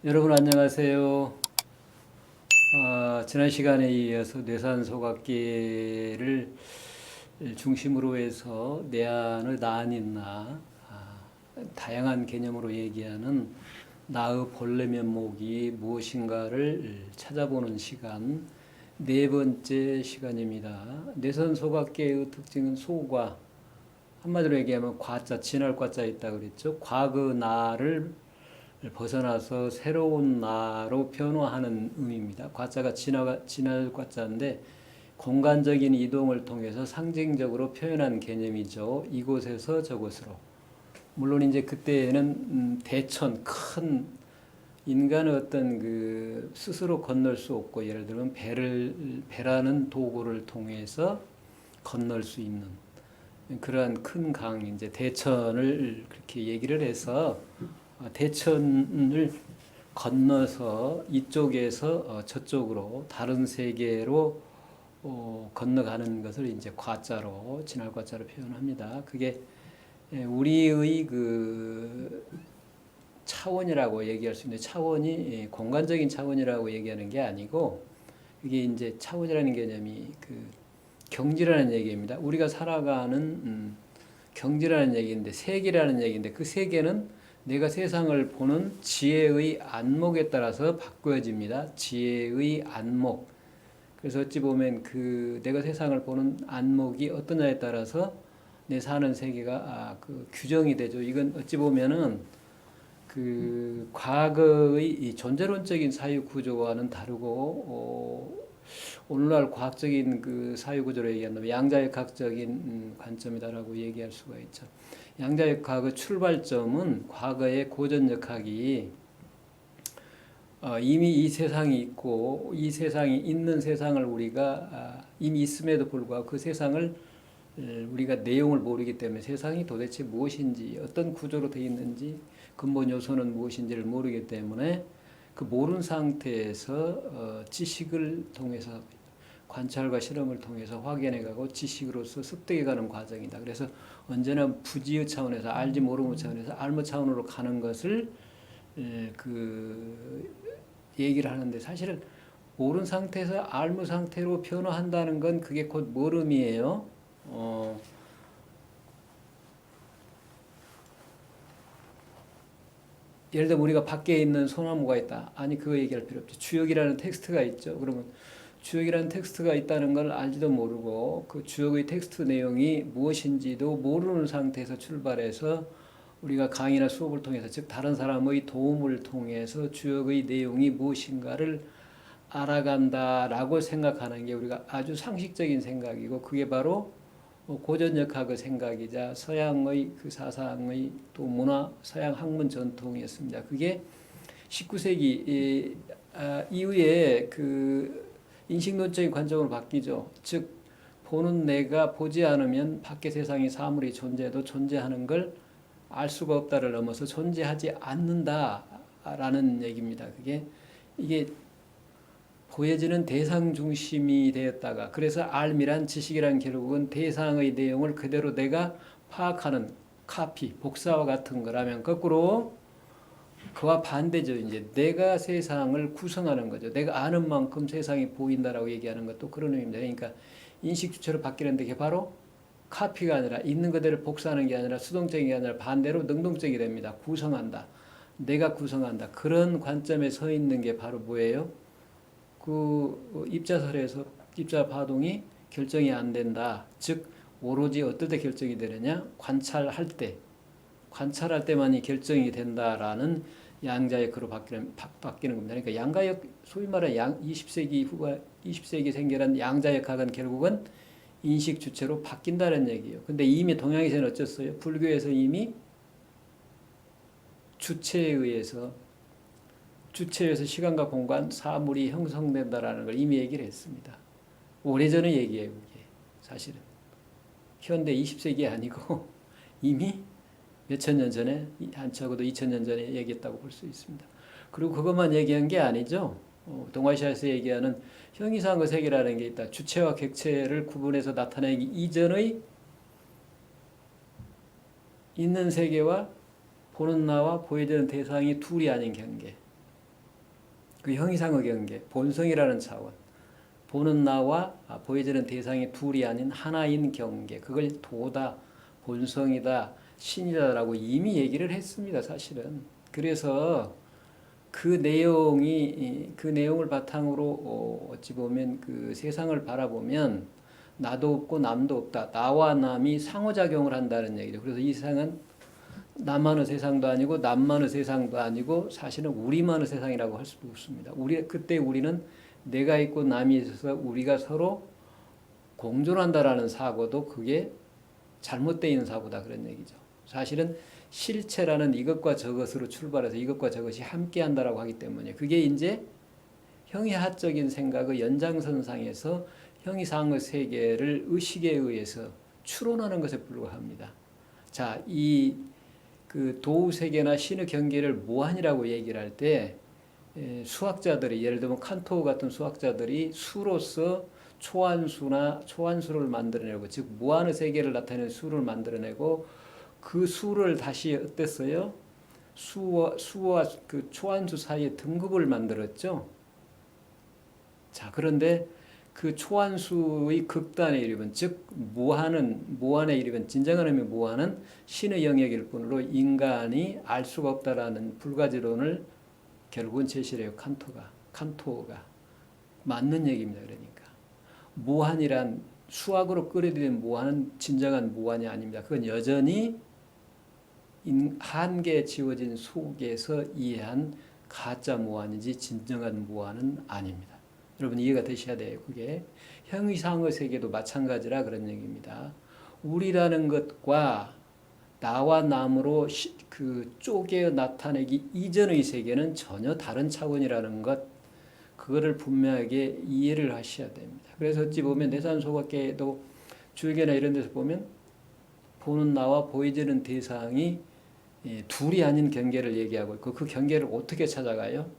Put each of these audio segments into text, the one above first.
여러분 안녕하세요. 지난 시간에 이어서 뇌산소각계를 중심으로 해서 내안의 난이나 다양한 개념으로 얘기하는 나의 본래 면목이 무엇인가를 찾아보는 시간 네 번째 시간입니다. 뇌산소각계의 특징은 소과 한마디로 얘기하면 과자, 진할 과자 있다 그랬죠. 과거 나를 벗어나서 새로운 나로 변화하는 의미입니다. 과자가 진할 과자인데 공간적인 이동을 통해서 상징적으로 표현한 개념이죠. 이곳에서 저곳으로. 물론 이제 그때에는 대천 큰 인간의 어떤 그 스스로 건널 수 없고 예를 들면 배라는 도구를 통해서 건널 수 있는 그러한 큰 강 이제 대천을 그렇게 얘기를 해서 대천을 건너서 이쪽에서 저쪽으로 다른 세계로 건너가는 것을 이제 과자로 진할 과자로 표현합니다. 그게 우리의 그 차원이라고 얘기할 수 있는데 차원이 공간적인 차원이라고 얘기하는 게 아니고 이게 이제 차원이라는 개념이 그 경지라는 얘기입니다. 우리가 살아가는 경지라는 얘기인데 세계라는 얘기인데 그 세계는 내가 세상을 보는 지혜의 안목에 따라서 바꿔집니다. 지혜의 안목. 그래서 어찌 보면 그 내가 세상을 보는 안목이 어떠냐에 따라서 내 사는 세계가 그 규정이 되죠. 이건 어찌 보면은 그 과거의 이 존재론적인 사유 구조와는 다르고 오늘날 과학적인 그 사유 구조로 얘기한다면 양자역학적인 관점이다라고 얘기할 수가 있죠. 양자역학의 출발점은 과거의 고전역학이 이미 이 세상이 있고 이 세상이 있는 세상을 우리가 이미 있음에도 불구하고 그 세상을 우리가 내용을 모르기 때문에 세상이 도대체 무엇인지 어떤 구조로 되어 있는지 근본 요소는 무엇인지를 모르기 때문에 그 모르는 상태에서 지식을 통해서 관찰과 실험을 통해서 확인해가고 지식으로서 습득해가는 과정이다. 그래서 언제나 부지의 차원에서 알지 모르는 차원에서 알무 차원으로 가는 것을 그 얘기를 하는데 사실은 모르는 상태에서 알무 상태로 변화한다는 건 그게 곧 모름이에요. 예를 들면 우리가 밖에 있는 소나무가 있다. 아니 그거 얘기할 필요 없죠. 주역이라는 텍스트가 있죠. 그러면 주역이라는 텍스트가 있다는 걸 알지도 모르고 그 주역의 텍스트 내용이 무엇인지도 모르는 상태에서 출발해서 우리가 강의나 수업을 통해서 즉 다른 사람의 도움을 통해서 주역의 내용이 무엇인가를 알아간다라고 생각하는 게 우리가 아주 상식적인 생각이고 그게 바로 고전역학의 생각이자 서양의 그 사상의 또 문화, 서양 학문 전통이었습니다. 그게 19세기 이후에 그 인식론적인 관점으로 바뀌죠. 즉 보는 내가 보지 않으면 밖의 세상의 사물이 존재해도 존재하는 걸 알 수가 없다를 넘어서 존재하지 않는다라는 얘기입니다. 그게 이게 보여지는 대상 중심이 되었다가 그래서 알미란 지식이란 결국은 대상의 내용을 그대로 내가 파악하는 카피, 복사와 같은 거라면 거꾸로 그와 반대죠. 이제 내가 세상을 구성하는 거죠. 내가 아는 만큼 세상이 보인다라고 얘기하는 것도 그런 의미입니다. 그러니까 인식 주체로 바뀌는데 그게 바로 카피가 아니라 있는 그대로 복사하는 게 아니라 수동적인 게 아니라 반대로 능동적이 됩니다. 구성한다. 내가 구성한다. 그런 관점에 서 있는 게 바로 뭐예요? 그 입자설에서 입자 파동이 결정이 안 된다. 즉 오로지 어떨 때 결정이 되느냐? 관찰할 때만이 결정이 된다라는 양자역으로 바뀌는 겁니다. 그러니까 양가역 소위 말하는 20세기 후반 20세기 생겨난 양자역학은 결국은 인식 주체로 바뀐다는 얘기예요. 근데 이미 동양에서는 어쩌어요? 불교에서 이미 주체에 의해서 시간과 공간, 사물이 형성된다라는 걸 이미 얘기를 했습니다. 오래전의 얘기예요, 그게. 사실은. 현대 20세기 아니고 이미 몇천 년 전에, 한 적어도 2000년 전에 얘기했다고 볼 수 있습니다. 그리고 그것만 얘기한 게 아니죠. 동아시아에서 얘기하는 형이상의 세계라는 게 있다. 주체와 객체를 구분해서 나타내기 이전의 있는 세계와 보는 나와 보여지는 대상이 둘이 아닌 관계. 그 형이상의 경계, 본성이라는 차원, 보는 나와 보여지는 대상이 둘이 아닌 하나인 경계, 그걸 도다, 본성이다, 신이다라고 이미 얘기를 했습니다. 사실은. 그래서 그 내용을 바탕으로 어찌 보면 그 세상을 바라보면 나도 없고 남도 없다. 나와 남이 상호작용을 한다는 얘기죠. 그래서 이 세상은 나만의 세상도 아니고 남만의 세상도 아니고 사실은 우리만의 세상이라고 할 수도 없습니다. 그때 우리는 내가 있고 남이 있어서 우리가 서로 공존한다라는 사고도 그게 잘못되어 있는 사고다 그런 얘기죠. 사실은 실체라는 이것과 저것으로 출발해서 이것과 저것이 함께한다라고 하기 때문에 그게 이제 형이하적인 생각의 연장선상에서 형이상의 세계를 의식에 의해서 추론하는 것에 불과합니다. 자, 그 도우 세계나 신의 경계를 무한이라고 얘기를 할 때 수학자들이 예를 들면 칸토 같은 수학자들이 수로서 초한수를 만들어내고 즉 무한의 세계를 나타내는 수를 만들어내고 그 수를 다시 어땠어요? 수와 그 초한수 사이에 등급을 만들었죠. 자, 그런데 그 초한수의 극단의 이름은 즉 무한의 이름은 진정한 의미 무한은 신의 영역일 뿐으로 인간이 알 수가 없다라는 불가지론을 결국은 제시를 해요. 칸토가 맞는 얘기입니다. 그러니까 무한이란 수학으로 끌어들인 무한은 진정한 무한이 아닙니다. 그건 여전히 한계에 지워진 속에서 이해한 가짜 무한이지 진정한 무한은 아닙니다. 여러분 이해가 되셔야 돼요. 그게 형이상의 세계도 마찬가지라 그런 얘기입니다. 우리라는 것과 나와 남으로 그 쪼개 나타내기 이전의 세계는 전혀 다른 차원이라는 것, 그거를 분명하게 이해를 하셔야 됩니다. 그래서 어찌 보면 내산소각계도 주역이나 이런 데서 보면 보는 나와 보여지는 대상이 둘이 아닌 경계를 얘기하고 있고 그 경계를 어떻게 찾아가요?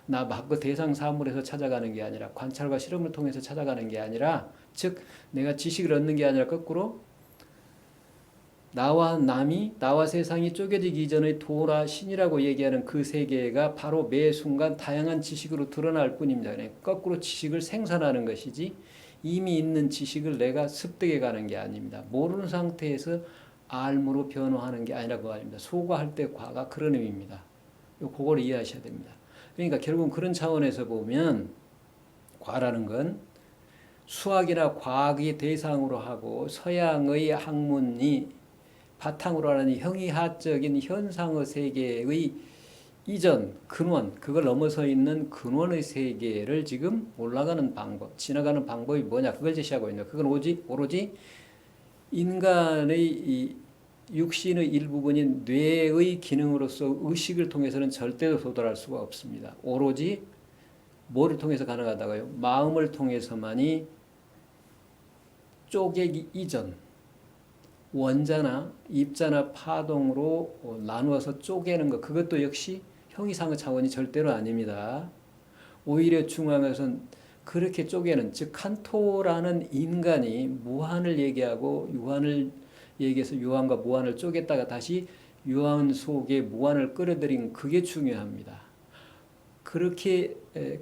나 그 대상 사물에서 찾아가는 게 아니라 관찰과 실험을 통해서 찾아가는 게 아니라 즉 내가 지식을 얻는 게 아니라 거꾸로 나와 세상이 쪼개지기 이전의 도라 신이라고 얘기하는 그 세계가 바로 매 순간 다양한 지식으로 드러날 뿐입니다. 거꾸로 지식을 생산하는 것이지 이미 있는 지식을 내가 습득해 가는 게 아닙니다. 모르는 상태에서 알무로 변화하는 게 아니라고 말입니다. 소과할 때 과가 그런 의미입니다. 그걸 이해하셔야 됩니다. 그러니까 결국은 그런 차원에서 보면 과라는 건 수학이나 과학이 대상으로 하고 서양의 학문이 바탕으로 하는 형이하적인 현상의 세계의 이전, 근원, 그걸 넘어서 있는 근원의 세계를 지금 올라가는 방법, 지나가는 방법이 뭐냐, 그걸 제시하고 있는 거예요. 그건 오로지 인간의 이 육신의 일부분인 뇌의 기능으로서 의식을 통해서는 절대로 도달할 수가 없습니다. 오로지 뭐를 통해서 가능하다고요? 마음을 통해서만이 쪼개기 이전, 원자나 입자나 파동으로 나누어서 쪼개는 것, 그것도 역시 형이상의 차원이 절대로 아닙니다. 오히려 중요한 것은 그렇게 쪼개는, 즉 칸토라는 인간이 무한을 얘기하고 유한을 얘기해서 유한과 무한을 쪼갰다가 다시 유한 속에 무한을 끌어들인 그게 중요합니다. 그렇게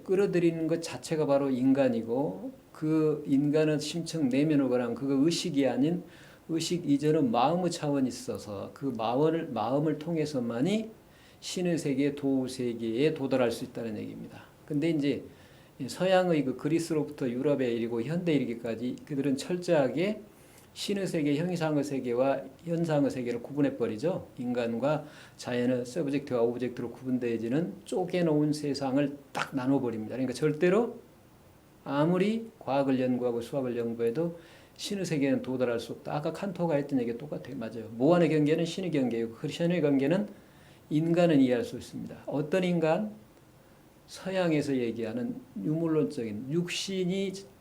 끌어들이는 것 자체가 바로 인간이고 그 인간은 심층 내면으로 가면 그거 의식이 아닌 의식 이전은 마음의 차원이 있어서 그 마음을 통해서만이 신의 세계, 도우 세계에 도달할 수 있다는 얘기입니다. 근데 이제 서양의 그 그리스로부터 유럽에 이르고 현대에 이르기까지 그들은 철저하게 신의 세계, 형이상의 세계와 현상의 세계를 구분해 버리죠. 인간과 자연의 서브젝트와 오브젝트로 구분되어지는 쪼개놓은 세상을 딱 나눠버립니다. 그러니까 절대로 아무리 과학을 연구하고 수학을 연구해도 신의 세계는 도달할 수 없다. 아까 칸토가 했던 얘기가 똑같아요. 맞아요. 무한의 경계는 신의 경계이고 그 신의 경계는 인간은 이해할 수 있습니다. 어떤 인간? 서양에서 얘기하는 유물론적인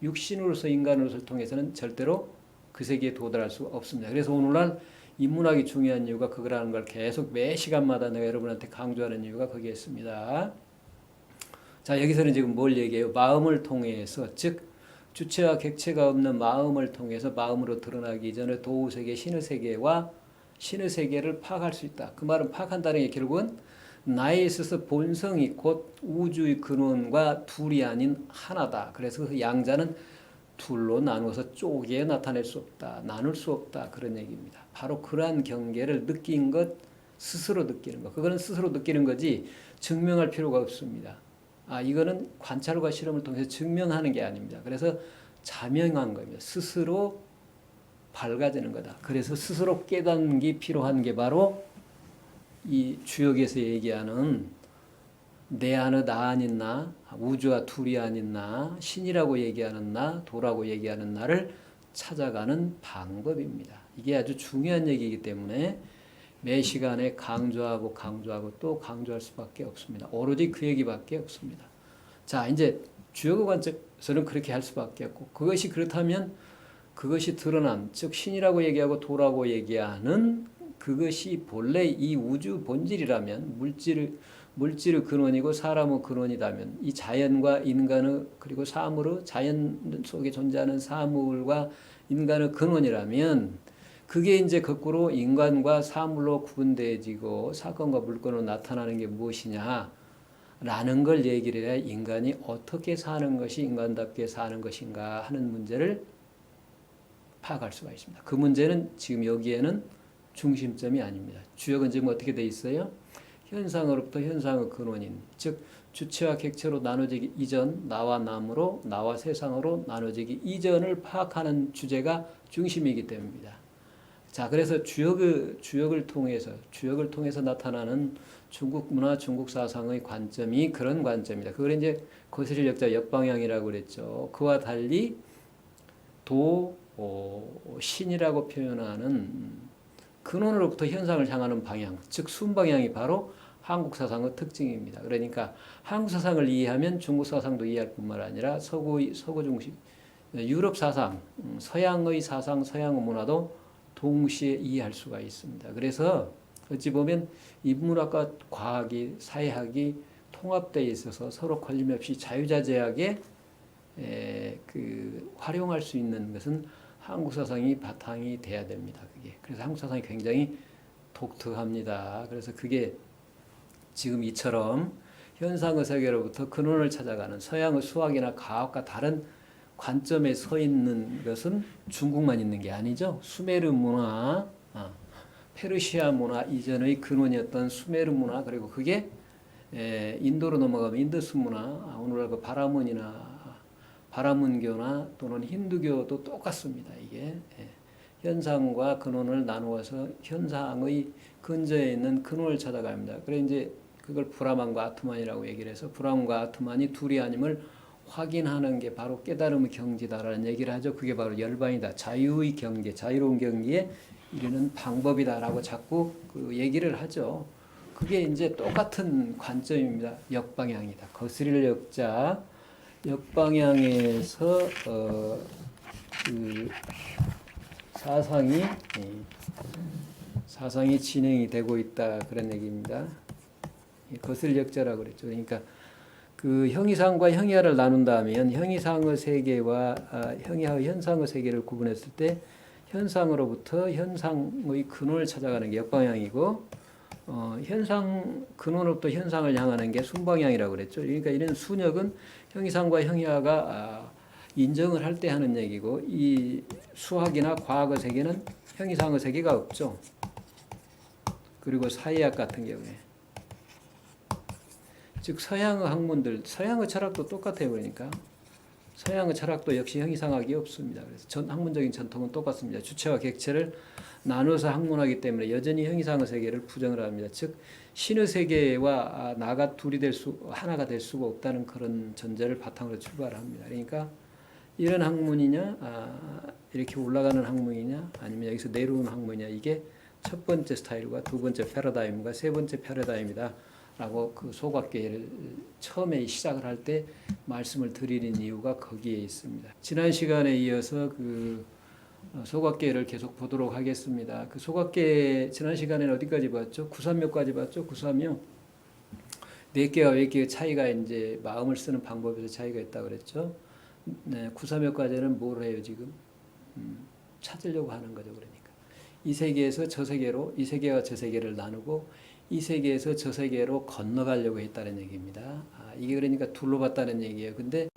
육신으로서 인간으로서 통해서는 절대로 그 세계에 도달할 수 없습니다. 그래서 오늘날 인문학이 중요한 이유가 그거라는 걸 계속 매 시간마다 내가 여러분한테 강조하는 이유가 거기에 있습니다. 자, 여기서는 지금 뭘 얘기해요? 마음을 통해서, 즉 주체와 객체가 없는 마음을 통해서 마음으로 드러나기 전에 도우세계, 신의 세계와 신의 세계를 파악할 수 있다. 그 말은 파악한다는 게 결국은 나에 있어서 본성이 곧 우주의 근원과 둘이 아닌 하나다. 그래서 그 양자는 둘로 나누어서 쪼개 나타낼 수 없다. 나눌 수 없다. 그런 얘기입니다. 바로 그러한 경계를 느낀 것, 스스로 느끼는 것. 그거는 스스로 느끼는 거지 증명할 필요가 없습니다. 이거는 관찰과 실험을 통해서 증명하는 게 아닙니다. 그래서 자명한 겁니다. 스스로 밝아지는 거다. 그래서 스스로 깨닫는 게 필요한 게 바로 이 주역에서 얘기하는 내 안의 나 아닌 나, 우주와 둘이 아닌 나, 신이라고 얘기하는 나, 도라고 얘기하는 나를 찾아가는 방법입니다. 이게 아주 중요한 얘기이기 때문에 매 시간에 강조하고 또 강조할 수밖에 없습니다. 오로지 그 얘기밖에 없습니다. 자, 이제 주역의 관점에서는 그렇게 할 수밖에 없고, 그것이 그렇다면 그것이 드러난, 즉 신이라고 얘기하고 도라고 얘기하는 그것이 본래 이 우주 본질이라면, 물질의 근원이고 사람의 근원이라면, 이 자연과 인간의, 그리고 사물의, 자연 속에 존재하는 사물과 인간의 근원이라면, 그게 이제 거꾸로 인간과 사물로 구분되어지고 사건과 물건으로 나타나는 게 무엇이냐 라는 걸 얘기를 해야 인간이 어떻게 사는 것이 인간답게 사는 것인가 하는 문제를 파악할 수가 있습니다. 그 문제는 지금 여기에는 중심점이 아닙니다. 주역은 지금 어떻게 돼 있어요? 현상으로부터 현상의 근원인, 즉 주체와 객체로 나눠지기 이전, 나와 남으로, 나와 세상으로 나눠지기 이전을 파악하는 주제가 중심이기 때문입니다. 자, 그래서 주역을 통해서 나타나는 중국 문화, 중국 사상의 관점이 그런 관점이다. 그걸 이제 거스릴 역자 역방향이라고 그랬죠. 그와 달리 신이라고 표현하는 근원으로부터 현상을 향하는 방향, 즉 순방향이 바로 한국 사상의 특징입니다. 그러니까 한국 사상을 이해하면 중국 사상도 이해할 뿐만 아니라 서구 중심, 유럽 사상, 서양의 사상, 서양의 문화도 동시에 이해할 수가 있습니다. 그래서 어찌 보면 인문학과 과학이, 사회학이 통합되어 있어서 서로 걸림없이 자유자재하게 활용할 수 있는 것은 한국 사상이 바탕이 돼야 됩니다. 그게. 그래서 한국 사상이 굉장히 독특합니다. 그래서 그게 지금 이처럼 현상의 세계로부터 근원을 찾아가는 서양의 수학이나 과학과 다른 관점에 서 있는 것은 중국만 있는 게 아니죠. 수메르 문화, 페르시아 문화 이전의 근원이었던 수메르 문화, 그리고 그게 인도로 넘어가면 인더스 문화, 오늘날 그 바라문교나 또는 힌두교도 똑같습니다. 이게 현상과 근원을 나누어서 현상의 근저에 있는 근원을 찾아갑니다. 그래 이제 그걸 브라만과 아트만이라고 얘기를 해서 브라만과 아트만이 둘이 아님을 확인하는 게 바로 깨달음의 경지다라는 얘기를 하죠. 그게 바로 열반이다. 자유의 경계, 자유로운 경지에 이르는 방법이다라고 자꾸 그 얘기를 하죠. 그게 이제 똑같은 관점입니다. 역방향이다. 거스릴 역자, 역방향에서 그 사상이 진행이 되고 있다 그런 얘기입니다. 거스릴 역자라고 그랬죠. 그러니까 그 형이상과 형이하를 나눈다면 형이상의 세계와 형이하의 현상의 세계를 구분했을 때 현상으로부터 현상의 근원을 찾아가는 게 역방향이고 현상 근원으로부터 현상을 향하는 게 순방향이라고 그랬죠. 그러니까 이런 순역은 형이상과 형이하가 인정을 할 때 하는 얘기고 이 수학이나 과학의 세계는 형이상의 세계가 없죠. 그리고 사회학 같은 경우에 즉 서양의 학문들, 서양의 철학도 똑같아요. 그러니까 서양의 철학도 역시 형이상학이 없습니다. 그래서 학문적인 전통은 똑같습니다. 주체와 객체를 나눠서 학문하기 때문에 여전히 형이상의 세계를 부정을 합니다. 즉 신의 세계와 나가 하나가 될 수가 없다는 그런 전제를 바탕으로 출발합니다. 그러니까 이런 학문이냐, 이렇게 올라가는 학문이냐, 아니면 여기서 내려오는 학문이냐, 이게 첫 번째 스타일과 두 번째 패러다임과 세 번째 패러다임이다. 라고 그 소각계를 처음에 시작을 할 때 말씀을 드리는 이유가 거기에 있습니다. 지난 시간에 이어서 그 소각계를 계속 보도록 하겠습니다. 그 소각계 지난 시간에는 어디까지 봤죠? 구삼묘까지 봤죠? 구삼묘. 네 개와 몇 개의 차이가 이제 마음을 쓰는 방법에서 차이가 있다고 그랬죠. 네, 구삼묘까지는 뭘 해요 지금? 찾으려고 하는 거죠. 그러니까 이 세계에서 저 세계로 이 세계와 저 세계를 나누고 이 세계에서 저 세계로 건너가려고 했다는 얘기입니다. 이게 그러니까 둘러봤다는 얘기예요. 근데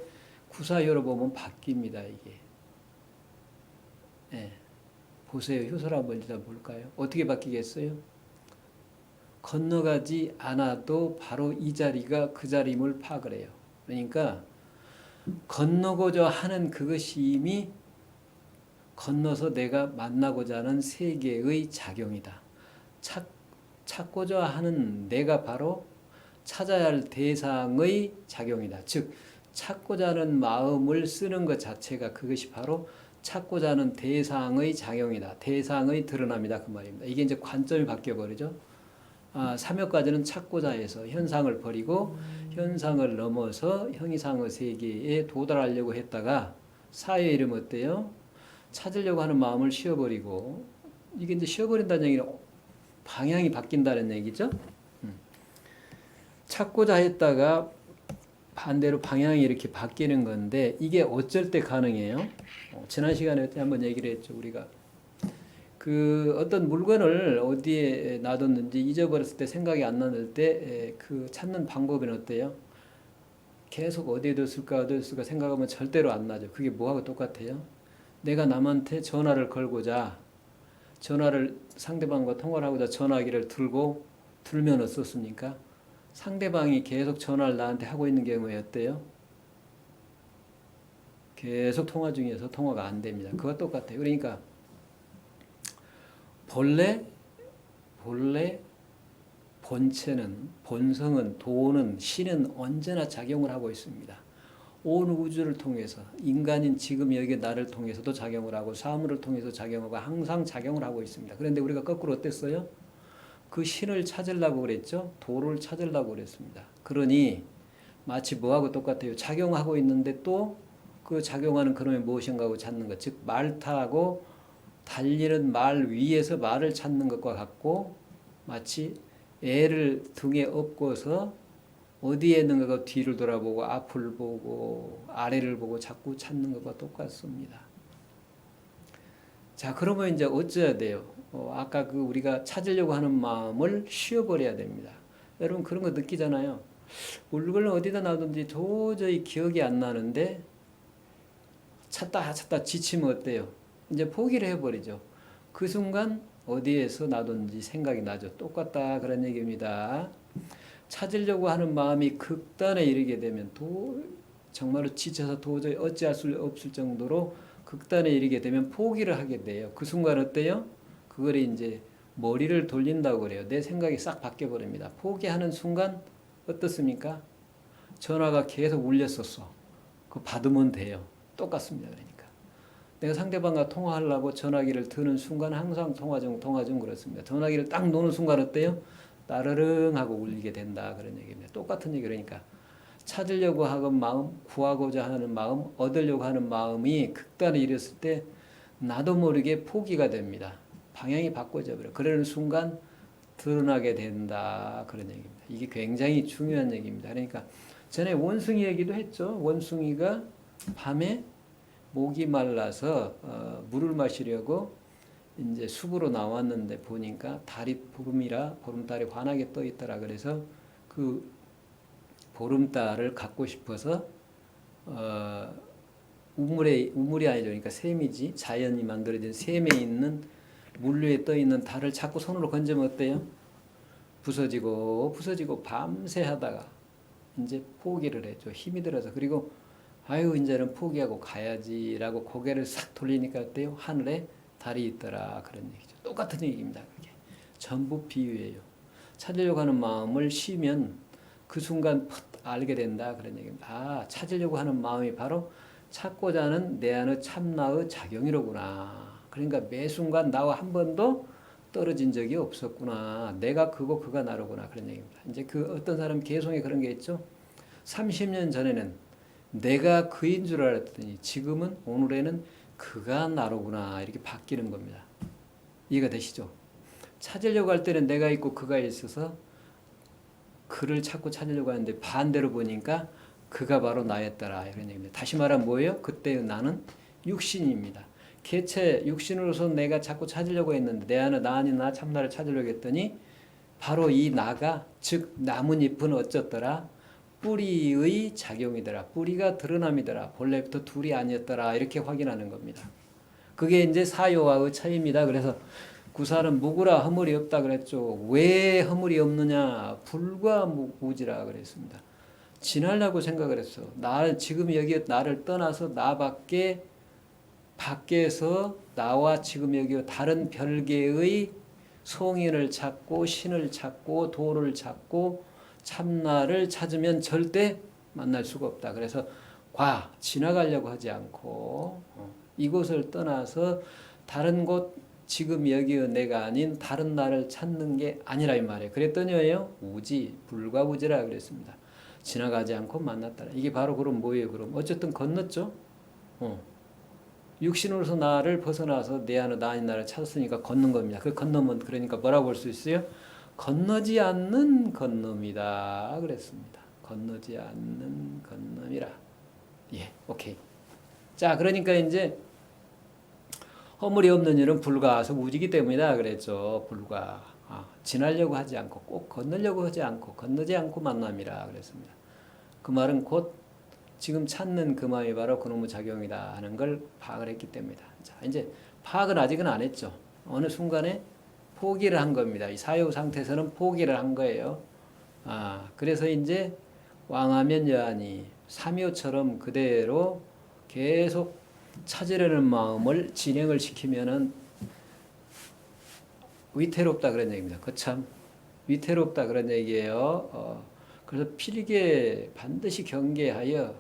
구사효로 보면 바뀝니다. 이게. 예. 보세요. 효설 한번 일단 볼까요? 어떻게 바뀌겠어요? 건너가지 않아도 바로 이 자리가 그 자리임을 파악을 해요. 그러니까 건너고자 하는 그것이 이미 건너서 내가 만나고자 하는 세계의 작용이다. 찾고자 하는 내가 바로 찾아야 할 대상의 작용이다. 즉 찾고자 하는 마음을 쓰는 것 자체가 그것이 바로 찾고자 하는 대상의 작용이다. 대상의 드러남이다. 그 말입니다. 이게 이제 관점이 바뀌어버리죠. 삼효까지는 찾고자 해서 현상을 버리고 현상을 넘어서 형이상의 세계에 도달하려고 했다가 사효 이름 어때요? 찾으려고 하는 마음을 쉬어버리고 이게 이제 쉬어버린다는 얘기는 방향이 바뀐다는 얘기죠. 찾고자 했다가 반대로 방향이 이렇게 바뀌는 건데 이게 어쩔 때 가능해요? 지난 시간에 한번 얘기를 했죠. 우리가 그 어떤 물건을 어디에 놔뒀는지 잊어버렸을 때 생각이 안 나는 때 그 찾는 방법은 어때요? 계속 어디에 뒀을까 생각하면 절대로 안 나죠. 그게 뭐하고 똑같아요? 내가 남한테 전화를 걸고자 전화를 상대방과 통화를 하고자 전화기를 들면 어떻습니까? 상대방이 계속 전화를 나한테 하고 있는 경우에 어때요? 계속 통화 중에서 통화가 안 됩니다. 그거 똑같아요. 그러니까 본래 본체는 본성은 도는 신은 언제나 작용을 하고 있습니다. 온 우주를 통해서 인간인 지금 여기 나를 통해서도 작용을 하고 사물을 통해서 작용하고 항상 작용을 하고 있습니다. 그런데 우리가 거꾸로 어땠어요? 그 신을 찾으려고 그랬죠. 도를 찾으려고 그랬습니다. 그러니 마치 뭐하고 똑같아요. 작용하고 있는데 또 그 작용하는 그놈이 무엇인가 하고 찾는 것. 즉 말 타고 달리는 말 위에서 말을 찾는 것과 같고 마치 애를 등에 업고서 어디에 있는가 뒤를 돌아보고 앞을 보고 아래를 보고 자꾸 찾는 것과 똑같습니다. 자, 그러면 이제 어쩌야 돼요? 아까 그 우리가 찾으려고 하는 마음을 쉬어버려야 됩니다. 여러분 그런 거 느끼잖아요. 물건을 어디다 놔둔지 도저히 기억이 안 나는데 찾다 지치면 어때요? 이제 포기를 해버리죠. 그 순간 어디에서 놔둔지 생각이 나죠. 똑같다 그런 얘기입니다. 찾으려고 하는 마음이 극단에 이르게 되면 정말로 지쳐서 도저히 어찌할 수 없을 정도로 극단에 이르게 되면 포기를 하게 돼요. 그 순간 어때요? 그걸 이제 머리를 돌린다고 그래요. 내 생각이 싹 바뀌어 버립니다. 포기하는 순간 어떻습니까? 전화가 계속 울렸었어. 그거 받으면 돼요. 똑같습니다. 그러니까 내가 상대방과 통화하려고 전화기를 드는 순간 항상 통화 중 그렇습니다. 전화기를 딱 놓는 순간 어때요? 따르릉 하고 울리게 된다 그런 얘기입니다. 똑같은 얘기. 그러니까 찾으려고 하는 마음, 구하고자 하는 마음, 얻으려고 하는 마음이 극단에 이르렀을 때 나도 모르게 포기가 됩니다. 방향이 바꿔져 버려. 그러는 순간 드러나게 된다 그런 얘기입니다. 이게 굉장히 중요한 얘기입니다. 그러니까 전에 원숭이 얘기도 했죠. 원숭이가 밤에 목이 말라서 물을 마시려고 이제 숲으로 나왔는데 보니까 달이 보름달이 환하게 떠 있더라. 그래서 그 보름달을 갖고 싶어서 우물이 아니죠. 그러니까 샘이지. 자연이 만들어진 샘에 있는 물 위에 떠 있는 달을 자꾸 손으로 건지면 어때요? 부서지고 밤새 하다가 이제 포기를 했죠. 힘이 들어서. 그리고 아유 이제는 포기하고 가야지라고 고개를 싹 돌리니까 어때요? 하늘에 달이 있더라 그런 얘기죠. 똑같은 얘기입니다. 그게 전부 비유예요. 찾으려고 하는 마음을 쉬면 그 순간 퍽 알게 된다 그런 얘기입니다. 찾으려고 하는 마음이 바로 찾고자 하는 내 안의 참나의 작용이로구나. 그러니까 매 순간 나와 한 번도 떨어진 적이 없었구나. 내가 그가 나로구나 그런 얘기입니다. 이제 그 어떤 사람 개성에 그런 게 있죠. 30년 전에는 내가 그인 줄 알았더니 지금은 오늘에는 그가 나로구나 이렇게 바뀌는 겁니다. 이해가 되시죠? 찾으려고 할 때는 내가 있고 그가 있어서 그를 찾으려고 하는데 반대로 보니까 그가 바로 나였더라 이런 얘기입니다. 다시 말하면 뭐예요? 그때 나는 육신입니다. 개체 육신으로서 내가 자꾸 찾으려고 했는데 내 안에 나 아닌 나 참나를 찾으려고 했더니 바로 이 나가 즉 나뭇잎은 어쩌더라? 뿌리의 작용이더라. 뿌리가 드러남이더라. 본래부터 둘이 아니었더라. 이렇게 확인하는 겁니다. 그게 이제 사요와의 차이입니다. 그래서 구사는 무구라 허물이 없다 그랬죠. 왜 허물이 없느냐? 불과 무지라 그랬습니다. 지나려고 생각을 했어. 나 지금 여기 나를 떠나서 밖에서 나와 지금 여기 다른 별개의 성인을 찾고 신을 찾고 도를 찾고 참나를 찾으면 절대 만날 수가 없다. 그래서 지나가려고 하지 않고 이곳을 떠나서 다른 곳 지금 여기의 내가 아닌 다른 나를 찾는 게 아니라 이 말이에요. 그랬더니요 우지 불과우지라 그랬습니다. 지나가지 않고 만났다. 이게 바로 그럼 뭐예요? 그럼 어쨌든 건넜죠. 육신으로서 나를 벗어나서 내 안에 나 아닌 나를 찾았으니까 건넌 겁니다. 그 건너면 그러니까 뭐라고 볼 수 있어요? 건너지 않는 건너이다 그랬습니다. 건너지 않는 건너이라. 예, 오케이. 자, 그러니까 이제 허물이 없는 일은 불가서 무지기 때문이다 그랬죠. 불가. 지나려고 하지 않고 꼭 건너려고 하지 않고 건너지 않고 만남이라 그랬습니다. 그 말은 곧 지금 찾는 그 마음이 바로 그놈의 작용이다 하는 걸 파악을 했기 때문이다. 자, 이제 파악은 아직은 안 했죠. 어느 순간에 포기를 한 겁니다. 이 사유 상태에서는 포기를 한 거예요. 그래서 이제 왕하면 여하니 삼요처럼 그대로 계속 찾으려는 마음을 진행을 시키면은 위태롭다 그런 얘기입니다. 거참 위태롭다 그런 얘기예요. 그래서 필게 반드시 경계하여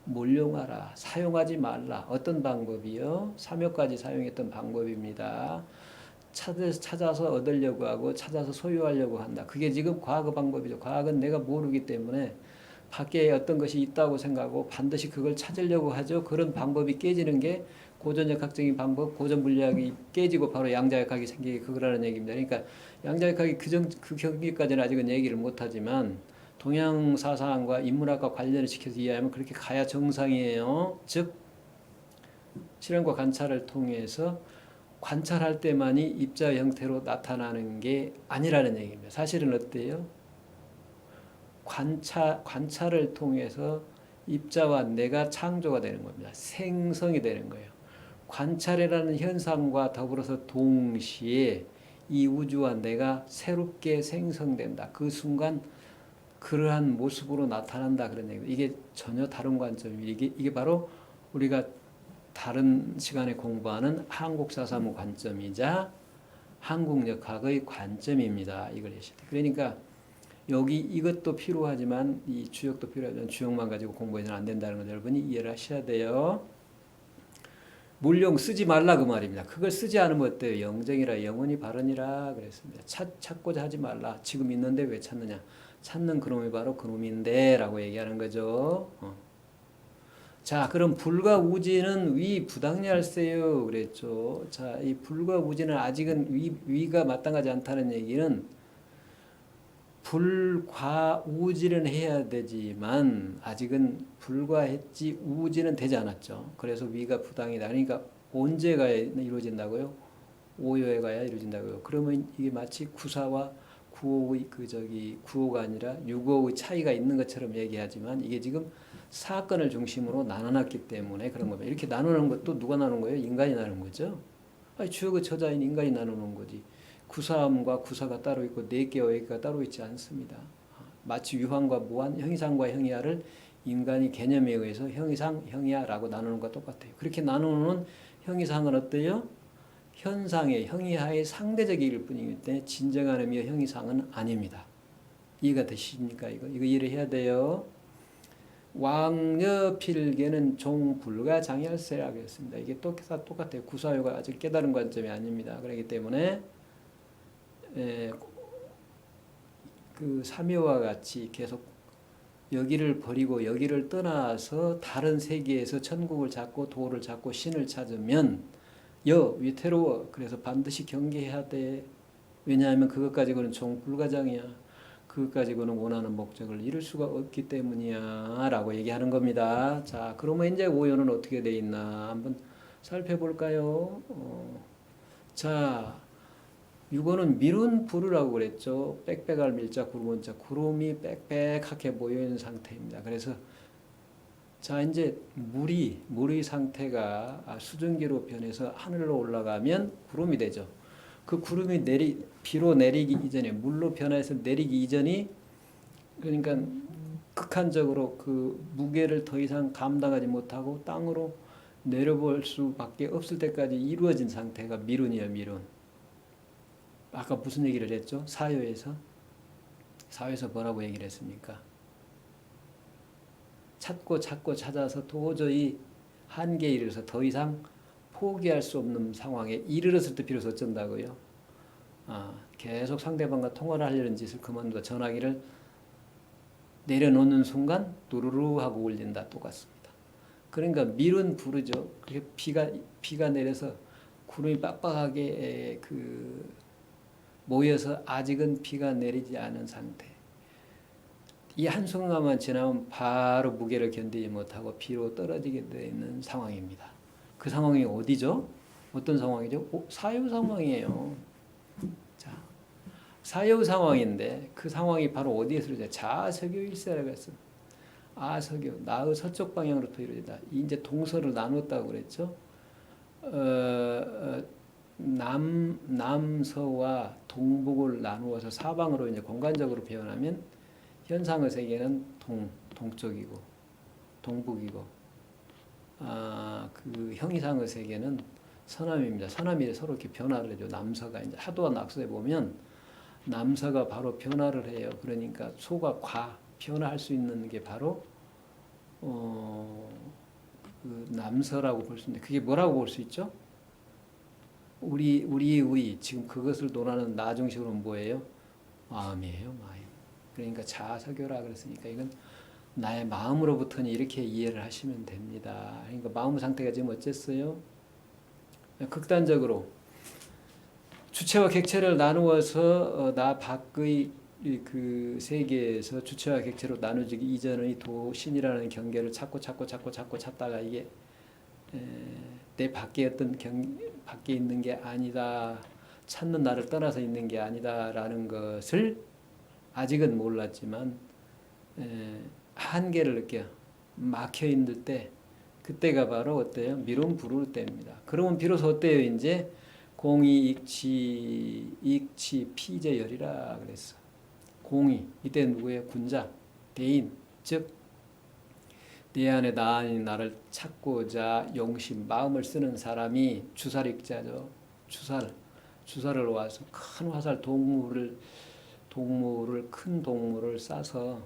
몰용하라. 사용하지 말라. 어떤 방법이요? 삼요까지 사용했던 방법입니다. 찾아서 얻으려고 하고 찾아서 소유하려고 한다. 그게 지금 과거 방법이죠. 과거는 내가 모르기 때문에 밖에 어떤 것이 있다고 생각하고 반드시 그걸 찾으려고 하죠. 그런 방법이 깨지는 게 고전역학적인 방법, 고전 물리학이 깨지고 바로 양자역학이 생기게 그거라는 얘기입니다. 그러니까 양자역학이 그 경기까지는 아직은 얘기를 못하지만 동양 사상과 인문학과 관련을 시켜서 이해하면 그렇게 가야 정상이에요. 즉 실험과 관찰을 통해서 관찰할 때만이 입자 형태로 나타나는 게 아니라는 얘기입니다. 사실은 어때요? 관찰을 통해서 입자와 내가 창조가 되는 겁니다. 생성이 되는 거예요. 관찰이라는 현상과 더불어서 동시에 이 우주와 내가 새롭게 생성된다. 그 순간 그러한 모습으로 나타난다 그런 얘기예요. 이게 전혀 다른 관점입니다. 이게 바로 우리가 다른 시간에 공부하는 한국사사무 관점이자 한국역학의 관점입니다. 이걸 예시해. 그러니까 여기 이것도 필요하지만 이 주역도 필요하지만 주역만 가지고 공부해서는 안 된다는 걸 여러분이 이해를 하셔야 돼요. 물용 쓰지 말라 그 말입니다. 그걸 쓰지 않으면 어때요? 영정이라 영원히 발언이라 그랬습니다. 찾고자 하지 말라. 지금 있는데 왜 찾느냐? 찾는 그놈이 바로 그놈인데 라고 얘기하는 거죠. 자, 그럼 불과 우지는 위 부당리할세요 그랬죠. 자, 이 불과 우지는 아직은 위가 마땅하지 않다는 얘기는 불과 우지는 해야 되지만 아직은 불과했지 우지는 되지 않았죠. 그래서 위가 부당이다. 그러니까 언제 가야 이루어진다고요? 오요에 가야 이루어진다고요. 그러면 이게 마치 구사와 구호의 구호가 아니라 유고의 차이가 있는 것처럼 얘기하지만 이게 지금 사건을 중심으로 나눠놨기 때문에 그런 겁니다. 이렇게 나누는 것도 누가 나누는 거예요? 인간이 나누는 거죠. 주역의 처자인 인간이 나누는 거지. 구사함과 구사가 따로 있고 내개와 외개가 따로 있지 않습니다. 마치 유한과 무한, 형이상과 형이하를 인간이 개념에 의해서 형이상, 형이하라고 나누는 것과 똑같아요. 그렇게 나누는 형이상은 어때요? 현상의 형이하의 상대적일 뿐이기 때문에 진정한 의미의 형이상은 아닙니다. 이해가 되십니까? 이거 이해를 해야 돼요. 왕여 필계는 종불가장이할세라고 했습니다. 이게 똑같아요. 구사요가 아직 깨달은 관점이 아닙니다. 그렇기 때문에 그 삼요와 같이 계속 여기를 버리고 여기를 떠나서 다른 세계에서 천국을 찾고 도를 찾고 신을 찾으면 위태로워. 그래서 반드시 경계해야 돼. 왜냐하면 그것 가지고는 종불가장이야. 그것 가지고는 원하는 목적을 이룰 수가 없기 때문이야 라고 얘기하는 겁니다. 자, 그러면 이제 오요는 어떻게 돼 있나 한번 살펴볼까요? 자, 이거는 미룬 부르라고 그랬죠. 빽빽할 밀자 구름원자 구름이 빽빽하게 모여있는 상태입니다. 그래서 자 이제 물의 상태가 수증기로 변해서 하늘로 올라가면 구름이 되죠. 그 구름이 비로 내리기 이전에 물로 변해서 내리기 이전이 그러니까 극한적으로 그 무게를 더 이상 감당하지 못하고 땅으로 내려볼 수밖에 없을 때까지 이루어진 상태가 미룬이에요. 미룬. 아까 무슨 얘기를 했죠? 사요에서 뭐라고 얘기를 했습니까? 찾고 찾아서 도저히 한계에 이르러서 더 이상 포기할 수 없는 상황에 이르렀을 때 비로소 어쩐다고요? 계속 상대방과 통화를 하려는 짓을 그만두고 전화기를 내려놓는 순간 두루루 하고 울린다. 똑같습니다. 그러니까 밀은 부르죠. 그렇게 비가 내려서 구름이 빡빡하게 모여서 아직은 비가 내리지 않은 상태. 이 한순간만 지나면 바로 무게를 견디지 못하고 비로 떨어지게 되는 상황입니다. 그 상황이 어디죠? 어떤 상황이죠? 사유 상황이에요. 자, 사유 상황인데 그 상황이 바로 어디에서 이루어져? 자서교 일세라고 했어. 아서교, 나의 서쪽 방향으로부터 이루어진다. 이제 동서를 나눴다고 그랬죠. 남서와 동북을 나누어서 사방으로 이제 공간적으로 표현하면 현상의 세계는 동쪽이고 동북이고 그 형이상의 세계는 서남입니다. 서남이 서로 이렇게 변화를 해줘. 남서가 이제 하도와 낙서에 보면 남서가 바로 변화를 해요. 그러니까 소가 변화할 수 있는 게 바로 그 남서라고 볼 수 있는데 그게 뭐라고 볼 수 있죠? 우리 지금 그것을 논하는 나중식으로는 뭐예요? 마음이에요, 마음. 그러니까 자서교라 그랬으니까 이건 나의 마음으로부터는 이렇게 이해를 하시면 됩니다. 그러니까 마음 상태가 지금 어쨌어요? 극단적으로 주체와 객체를 나누어서 나 밖의 그 세계에서 주체와 객체로 나누어지기 이전의 도신이라는 경계를 찾다가 이게 내 밖에 밖에 있는 게 아니다. 찾는 나를 떠나서 있는 게 아니다라는 것을 아직은 몰랐지만 한계를 느껴 막혀 있는 때 그때가 바로 어때요? 미룬 부를 때입니다. 그러면 비로소 어때요? 이제 공이 익치 피제열이라 그랬어. 공이 이때 누구예요? 군자 대인 즉 내 안에 나 아닌 나를 찾고자 용심 마음을 쓰는 사람이 주살익자죠. 주살을 와서 큰 화살 큰 동물을 싸서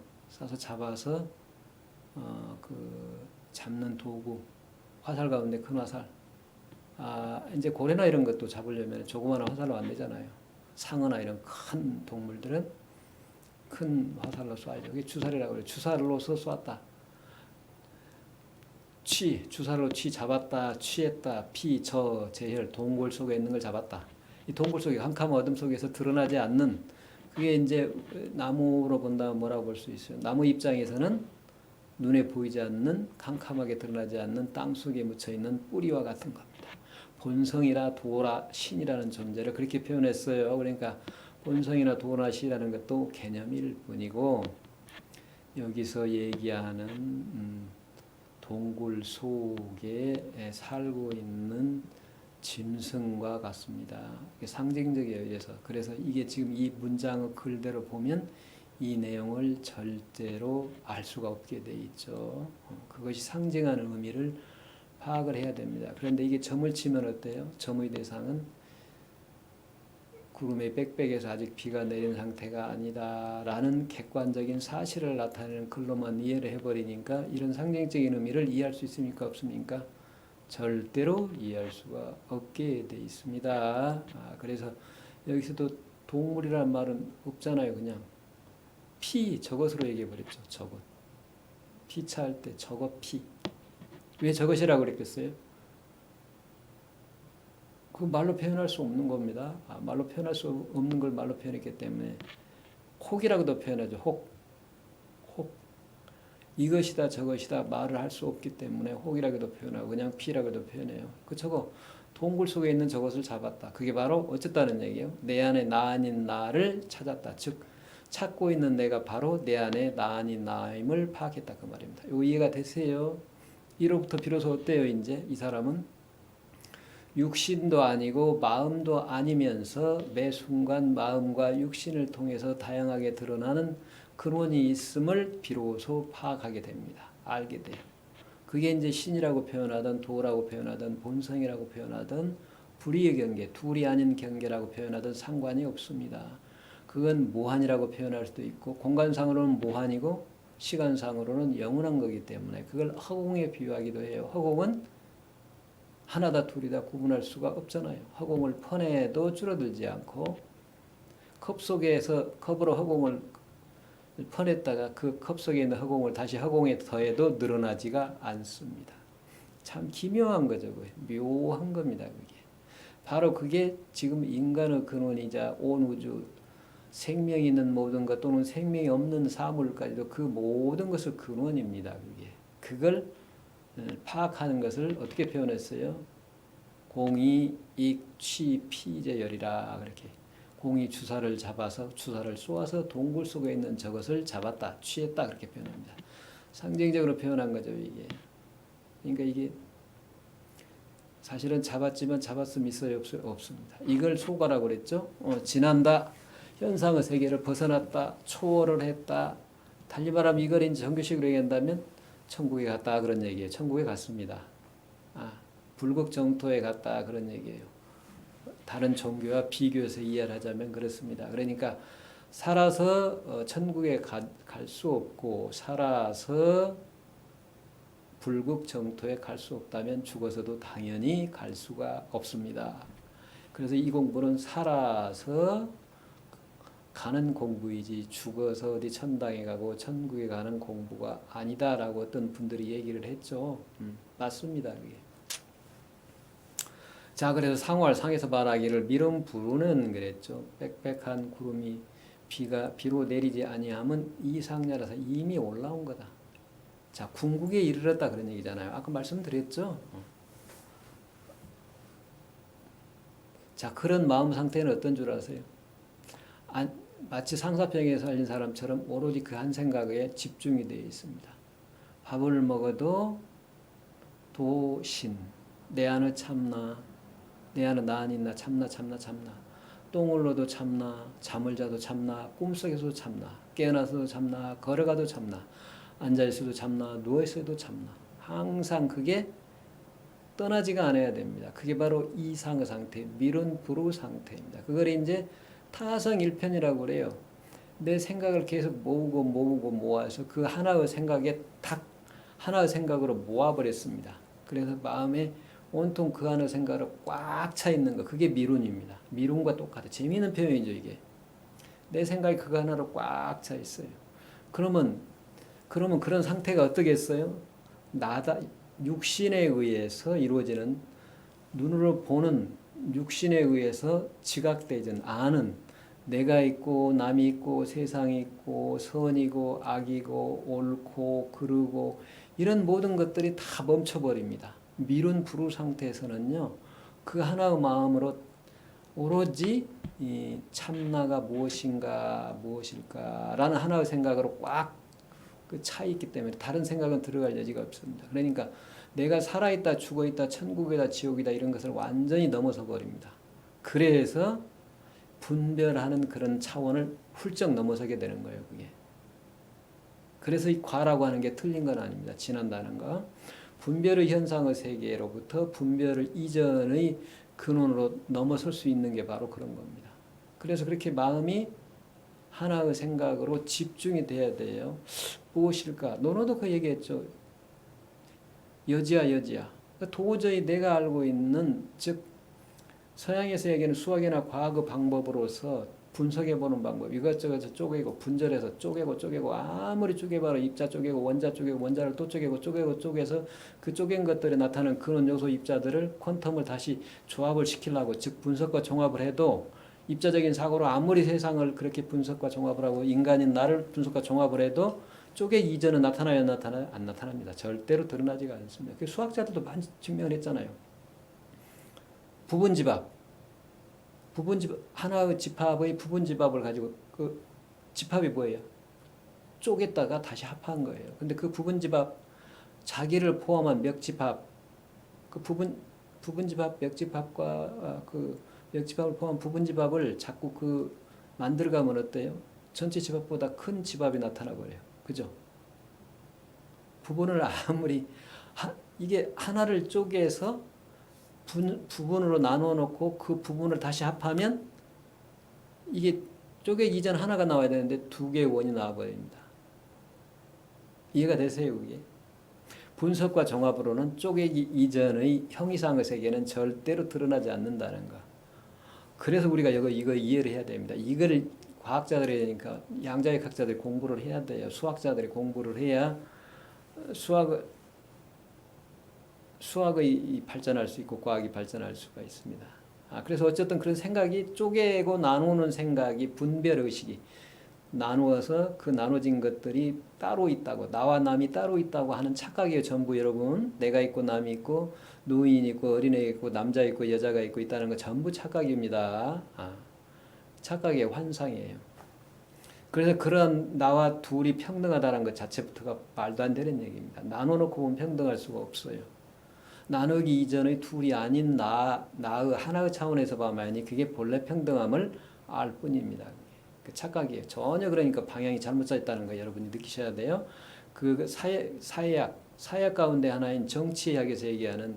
잡아서 그 잡는 도구 화살 가운데 큰 화살 이제 고래나 이런 것도 잡으려면 조그마한 화살로 안 되잖아요. 상어나 이런 큰 동물들은 큰 화살로 쏴야죠. 그게 주살이라고 그래요. 주살로서 쐈다. 주사로 잡았다, 취했다, 제혈, 동굴 속에 있는 걸 잡았다. 이 동굴 속에 캄캄한 어둠 속에서 드러나지 않는 그게 이제 나무로 본다면 뭐라고 볼 수 있어요? 나무 입장에서는 눈에 보이지 않는 캄캄하게 드러나지 않는 땅 속에 묻혀 있는 뿌리와 같은 겁니다. 본성이나 도라 신이라는 존재를 그렇게 표현했어요. 그러니까 본성이나 도나 신이라는 것도 개념일 뿐이고 여기서 얘기하는 동굴 속에 살고 있는 짐승과 같습니다. 상징적이에요. 그래서 이게 지금 이 문장의 글대로 보면 이 내용을 절대로 알 수가 없게 돼 있죠. 그것이 상징하는 의미를 파악을 해야 됩니다. 그런데 이게 점을 치면 어때요? 점의 대상은 구름의 빽빽해서 아직 비가 내린 상태가 아니다라는 객관적인 사실을 나타내는 글로만 이해를 해버리니까 이런 상징적인 의미를 이해할 수 있습니까? 없습니까? 절대로 이해할 수가 없게 돼 있습니다. 그래서 여기서도 동물이라는 말은 없잖아요. 그냥 저것으로 얘기해버렸죠. 저것. 피차할 때 저것 피. 왜 저것이라고 그랬겠어요? 그 말로 표현할 수 없는 겁니다. 말로 표현할 수 없는 걸 말로 표현했기 때문에 혹이라고도 표현하죠. 혹. 이것이다 저것이다 말을 할 수 없기 때문에 혹이라고도 표현하고 그냥 피라고도 표현해요. 그 저거 동굴 속에 있는 저것을 잡았다. 그게 바로 어쨌다는 얘기예요. 내 안에 나 아닌 나를 찾았다. 즉 찾고 있는 내가 바로 내 안에 나 아닌 나임을 파악했다. 그 말입니다. 요 이해가 되세요? 이로부터 비로소 어때요? 이제 이 사람은 육신도 아니고 마음도 아니면서 매 순간 마음과 육신을 통해서 다양하게 드러나는 근원이 있음을 비로소 파악하게 됩니다. 알게 돼요. 그게 이제 신이라고 표현하든 도라고 표현하든 본성이라고 표현하든 불의의 경계, 둘이 아닌 경계라고 표현하든 상관이 없습니다. 그건 무한이라고 표현할 수도 있고 공간상으로는 무한이고 시간상으로는 영원한 거기 때문에 그걸 허공에 비유하기도 해요. 허공은 하나다 둘이다 구분할 수가 없잖아요. 허공을 퍼내도 줄어들지 않고 컵 속에서 컵으로 허공을 퍼냈다가 그 컵 속에 있는 허공을 다시 허공에 더해도 늘어나지가 않습니다. 참 기묘한 거죠. 묘한 겁니다. 그게. 바로 그게 지금 인간의 근원이자 온 우주 생명이 있는 모든 것 또는 생명이 없는 사물까지도 그 모든 것의 근원입니다. 그게. 그걸 파악하는 것을 어떻게 표현했어요? 공이 익취 피제열이라 그렇게 공이 주사를 잡아서 주사를 쏘아서 동굴 속에 있는 저것을 잡았다, 취했다 그렇게 표현합니다. 상징적으로 표현한 거죠 이게. 그러니까 이게 사실은 잡았지만 잡았음 있어요 없습니다. 이걸 소가라고 그랬죠. 지난다, 현상의 세계를 벗어났다, 초월을 했다. 달리 말하면 이걸 이제 정교식으로 얘기한다면 천국에 갔다 그런 얘기예요. 천국에 갔습니다. 불극정토에 갔다 그런 얘기예요. 다른 종교와 비교해서 이해를 하자면 그렇습니다. 그러니까 살아서 천국에 갈 수 없고 살아서 불극정토에 갈 수 없다면 죽어서도 당연히 갈 수가 없습니다. 그래서 이 공부는 살아서 가는 공부이지 죽어서 어디 천당에 가고 천국에 가는 공부가 아니다라고 어떤 분들이 얘기를 했죠. 맞습니다. 그게. 자, 그래서 상에서 말하기를 미름 부르는 그랬죠. 빽빽한 구름이 비로 내리지 아니함은 이 상냐라서 이미 올라온 거다. 자, 궁극에 이르렀다 그런 얘기잖아요. 아까 말씀드렸죠. 자, 그런 마음 상태는 어떤 줄 아세요? 마치 상사병에 살린 사람처럼 오로지 그 한 생각에 집중이 되어 있습니다. 밥을 먹어도 도신, 내 안의 참나, 내 안에 나 아닌 나, 참나. 똥을 넣어도 참나, 잠을 자도 참나, 꿈속에서도 참나, 깨어나서도 참나, 걸어가도 참나, 앉아있어도 참나, 누워있어도 참나. 항상 그게 떠나지가 않아야 됩니다. 그게 바로 이상의 상태, 미룬 불우 상태입니다. 그걸 이제 타성일편이라고 그래요. 내 생각을 계속 모아서 그 하나의 생각에 하나의 생각으로 모아버렸습니다. 그래서 마음에 온통 그 하나의 생각으로 꽉 차 있는 거, 그게 미룬입니다. 미룬과 똑같아요. 재미있는 표현이죠, 이게. 내 생각이 그거 하나로 꽉 차 있어요. 그러면 그런 상태가 어떻겠어요? 육신에 의해서 이루어지는, 눈으로 보는 육신에 의해서 지각되는, 아는, 내가 있고 남이 있고 세상이 있고 선이고 악이고 옳고 그르고 이런 모든 것들이 다 멈춰버립니다. 미룬 불우 상태에서는요, 그 하나의 마음으로 오로지 이 참나가 무엇일까라는 하나의 생각으로 꽉 차 있기 때문에 다른 생각은 들어갈 여지가 없습니다. 그러니까 내가 살아있다 죽어있다 천국이다 지옥이다 이런 것을 완전히 넘어서 버립니다. 그래서 분별하는 그런 차원을 훌쩍 넘어서게 되는 거예요. 그게. 그래서 이 과라고 하는 게 틀린 건 아닙니다. 지난다는 거. 분별의 현상의 세계로부터 분별을 이전의 근원으로 넘어설 수 있는 게 바로 그런 겁니다. 그래서 그렇게 마음이 하나의 생각으로 집중이 돼야 돼요. 무엇일까? 노노도 그 얘기했죠. 여지야. 도저히 내가 알고 있는, 즉 서양에서 얘기하는 수학이나 과학의 방법으로서 분석해보는 방법, 이것저것 쪼개고 분절해서 쪼개고 아무리 쪼개봐도 입자 쪼개고 원자 쪼개고 원자를 또 쪼개서 그 쪼갠 것들에 나타나는 근원 요소 입자들을 퀀텀을 다시 조합을 시키려고, 즉 분석과 종합을 해도 입자적인 사고로 아무리 세상을 그렇게 분석과 종합을 하고 인간인 나를 분석과 종합을 해도 쪼개기 이전은 나타나요? 안 나타납니다. 절대로 드러나지가 않습니다. 수학자들도 많이 증명을 했잖아요. 부분집합. 하나의 집합의 부분집합을 가지고 그 집합이 뭐예요? 쪼갰다가 다시 합한 거예요. 근데 그 부분집합, 자기를 포함한 멱집합, 그 부분집합, 멱집합과 그 멱집합을 포함한 부분집합을 자꾸 그 만들어가면 어때요? 전체 집합보다 큰 집합이 나타나 버려요. 그죠? 부분을 아무리 이게 하나를 쪼개서 부분으로 나누어 놓고 그 부분을 다시 합하면 이게 쪼개기 이전 하나가 나와야 되는데 두 개의 원이 나와 버립니다. 이해가 되세요, 그게? 분석과 종합으로는 쪼개기 이전의 형이상의 세계는 절대로 드러나지 않는다는 거. 그래서 우리가 이거 이해를 해야 됩니다. 이거를 과학자들이니까 양자의 학자들이 공부를 해야 돼요. 수학자들이 공부를 해야 수학의 발전할 수 있고 과학이 발전할 수가 있습니다. 그래서 어쨌든 그런 생각이 쪼개고 나누는 생각이 분별의식이 나누어서 그 나눠진 것들이 따로 있다고 나와 남이 따로 있다고 하는 착각이에요. 전부 여러분 내가 있고 남이 있고 노인이 있고 어린애 있고 남자 있고 여자가 있고 있다는 거 전부 착각입니다. 착각의 환상이에요. 그래서 그런 나와 둘이 평등하다는 것 자체부터가 말도 안 되는 얘기입니다. 나눠놓고 보면 평등할 수가 없어요. 나누기 이전의 둘이 아닌 나의 하나의 차원에서 봐야만이 그게 본래 평등함을 알 뿐입니다. 그 착각이에요. 전혀 그러니까 방향이 잘못 잡혔다는 거 여러분이 느끼셔야 돼요. 그 사회학 가운데 하나인 정치학에서 얘기하는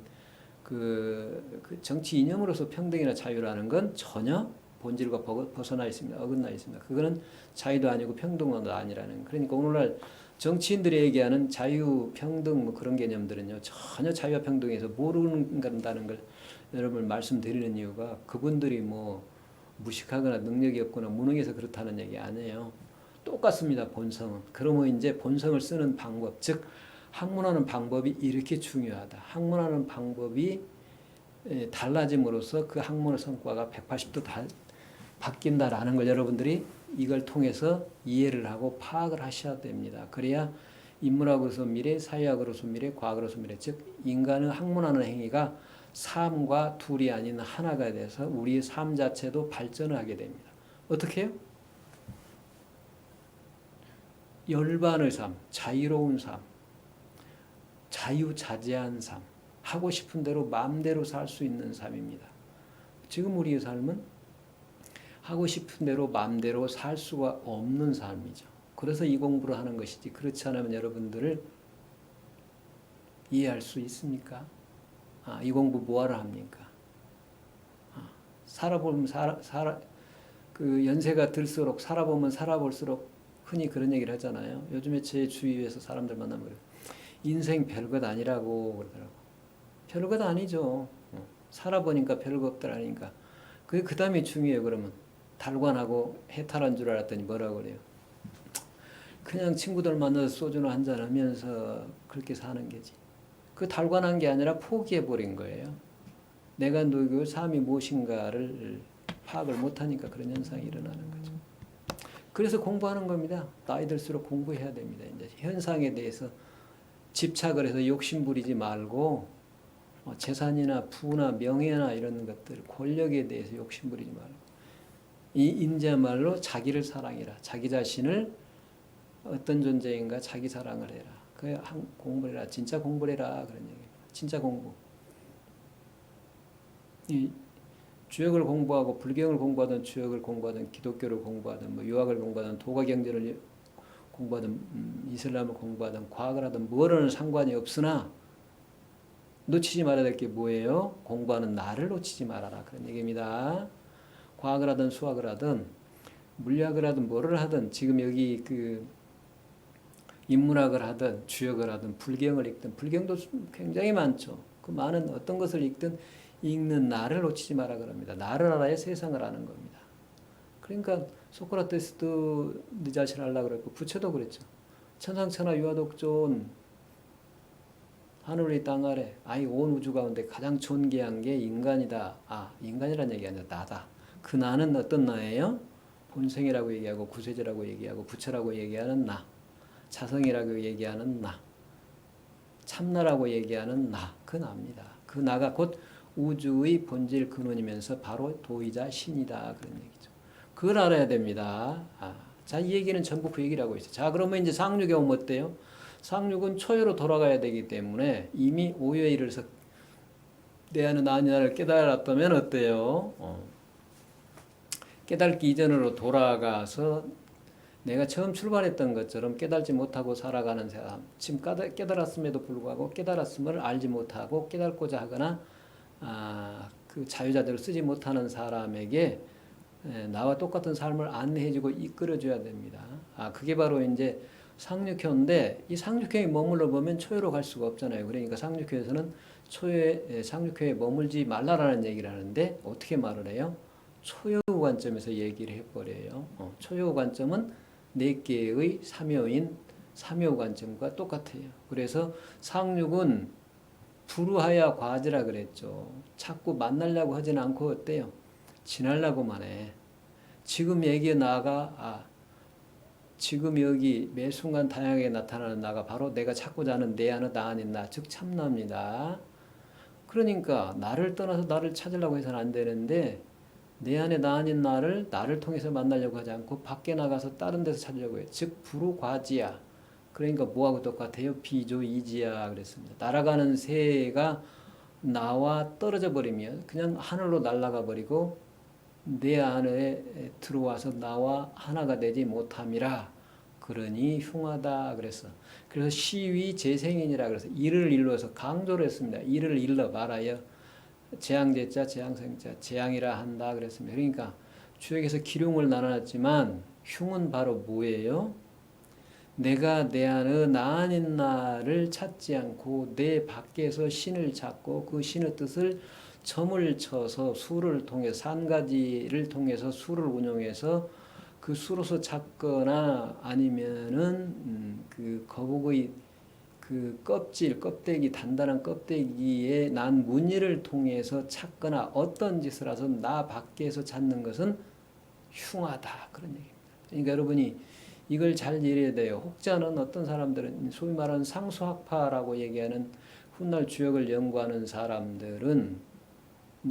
그 정치 이념으로서 평등이나 자유라는 건 전혀 본질과 벗어나 있습니다. 어긋나 있습니다. 그거는 자유도 아니고 평등도 아니라는. 그러니까 오늘날 정치인들이 얘기하는 자유, 평등 뭐 그런 개념들은요 전혀 자유와 평등에서 모르는다는 걸 여러분 말씀드리는 이유가 그분들이 뭐 무식하거나 능력이 없거나 무능해서 그렇다는 얘기 아니에요. 똑같습니다. 본성은. 그러면 이제 본성을 쓰는 방법, 즉 학문하는 방법이 이렇게 중요하다. 학문하는 방법이 달라짐으로써 그 학문의 성과가 180도 바뀐다라는 걸 여러분들이 이걸 통해서 이해를 하고 파악을 하셔야 됩니다. 그래야 인문학으로서 미래, 사회학으로서 미래, 과학으로서 미래, 즉 인간의 학문하는 행위가 삶과 둘이 아닌 하나가 돼서 우리의 삶 자체도 발전을 하게 됩니다. 어떻게 해요? 열반의 삶, 자유로운 삶, 자유자재한 삶, 하고 싶은 대로 마음대로 살 수 있는 삶입니다. 지금 우리의 삶은 하고 싶은 대로 마음대로 살 수가 없는 삶이죠. 그래서 이 공부를 하는 것이지 그렇지 않으면 여러분들을 이해할 수 있습니까? 이 공부 뭐하러 합니까? 살아보면 그 연세가 들수록 살아보면 살아볼수록 흔히 그런 얘기를 하잖아요. 요즘에 제 주위에서 사람들 만나면 그래요. 인생 별것 아니라고 그러더라고. 별것 아니죠. 살아보니까 별거 없더라니까. 그 다음이 중요해요. 그러면 달관하고 해탈한 줄 알았더니 뭐라고 그래요? 그냥 친구들 만나서 소주나 한잔 하면서 그렇게 사는 게지. 그 달관한 게 아니라 포기해버린 거예요. 내가 누구 삶이 무엇인가를 파악을 못하니까 그런 현상이 일어나는 거죠. 그래서 공부하는 겁니다. 나이 들수록 공부해야 됩니다. 이제 현상에 대해서 집착을 해서 욕심 부리지 말고 재산이나 부나 명예나 이런 것들, 권력에 대해서 욕심 부리지 말고 이 인자말로 자기를 사랑해라. 자기 자신을 어떤 존재인가 자기 사랑을 해라. 그 공부를 해라. 진짜 공부를 해라. 그런 얘기입니다. 진짜 공부. 이 주역을 공부하고 불경을 공부하든 주역을 공부하든 기독교를 공부하든 뭐 유학을 공부하든 도가경전을 공부하든 이슬람을 공부하든 과학을 하든 뭐라는 상관이 없으나 놓치지 말아야 될 게 뭐예요? 공부하는 나를 놓치지 말아라. 그런 얘기입니다. 과학을 하든 수학을 하든 물리학을 하든 뭐를 하든 지금 여기 그 인문학을 하든 주역을 하든 불경을 읽든 불경도 굉장히 많죠. 그 많은 어떤 것을 읽든 읽는 나를 놓치지 마라 그럽니다. 나를 알아야 세상을 아는 겁니다. 그러니까 소크라테스도 네 자신을 알라 그랬고 부처도 그랬죠. 천상천하 유아독존 하늘 위 땅 아래 온 우주 가운데 가장 존귀한 게 인간이다. 인간이란 얘기 아니라 나다. 그 나는 어떤 나예요? 본성이라고 얘기하고 구세주라고 얘기하고 부처라고 얘기하는 나. 자성이라고 얘기하는 나. 참나라고 얘기하는 나. 그 나입니다. 그 나가 곧 우주의 본질 근원이면서 바로 도이자 신이다. 그런 얘기죠. 그걸 알아야 됩니다. 자, 이 얘기는 전부 그 얘기를 하고 있어요. 자, 그러면 이제 상륙에 오면 어때요? 상륙은 초유로 돌아가야 되기 때문에 이미 오유에 이르러서 내 안은 아니나를 깨달았다면 어때요? 깨닫기 이전으로 돌아가서 내가 처음 출발했던 것처럼 깨달지 못하고 살아가는 사람, 지금 깨달았음에도 불구하고 깨달았음을 알지 못하고 깨닫고자 하거나 그 자유자재를 쓰지 못하는 사람에게 나와 똑같은 삶을 안내해주고 이끌어줘야 됩니다. 그게 바로 이제 상륙효인데 이 상륙효에 머물러 보면 초유로 갈 수가 없잖아요. 그러니까 상륙효에서는 상륙효에 머물지 말라라는 얘기를 하는데 어떻게 말을 해요? 초유 관점에서 얘기를 해버려요. 초유 관점은 네 개의 삼효인 삼효 관점과 똑같아요. 그래서 상륙은 불우하야 과지라 그랬죠. 자꾸 만나려고 하진 않고 어때요? 지나려고만 해. 지금 얘기에 나가 지금 여기 매 순간 다양하게 나타나는 나가 바로 내가 찾고자 하는 내 안의 나 아닌 나, 즉 참나입니다. 그러니까 나를 떠나서 나를 찾으려고 해서는 안 되는데 내 안에 나 아닌 나를 통해서 만나려고 하지 않고 밖에 나가서 다른 데서 찾으려고 해요. 즉 불우과지야. 그러니까 뭐하고 똑같아요? 비조이지야 그랬습니다. 날아가는 새가 나와 떨어져 버리면 그냥 하늘로 날아가 버리고 내 안에 들어와서 나와 하나가 되지 못함이라. 그러니 흉하다 그랬어. 그래서 시위 재생인이라 그래서 이를 일러서 강조를 했습니다. 이를 일러 말하여 재앙제자 재앙생자 재앙이라 한다 그랬습니다. 그러니까 주역에서 기륭을 나눠놨지만 흉은 바로 뭐예요? 내가 내 안의 나 아닌 나를 찾지 않고 내 밖에서 신을 찾고 그 신의 뜻을 점을 쳐서 수를 통해 산가지를 통해서 수를 운용해서 그 수로서 찾거나 아니면은 그 거북의 그 껍데기 단단한 껍데기에 난 무늬를 통해서 찾거나 어떤 짓을 해서 나 밖에서 찾는 것은 흉하다 그런 얘기입니다. 그러니까 여러분이 이걸 잘 이해해야 돼요. 혹자는 어떤 사람들은 소위 말하는 상수학파라고 얘기하는 훗날 주역을 연구하는 사람들은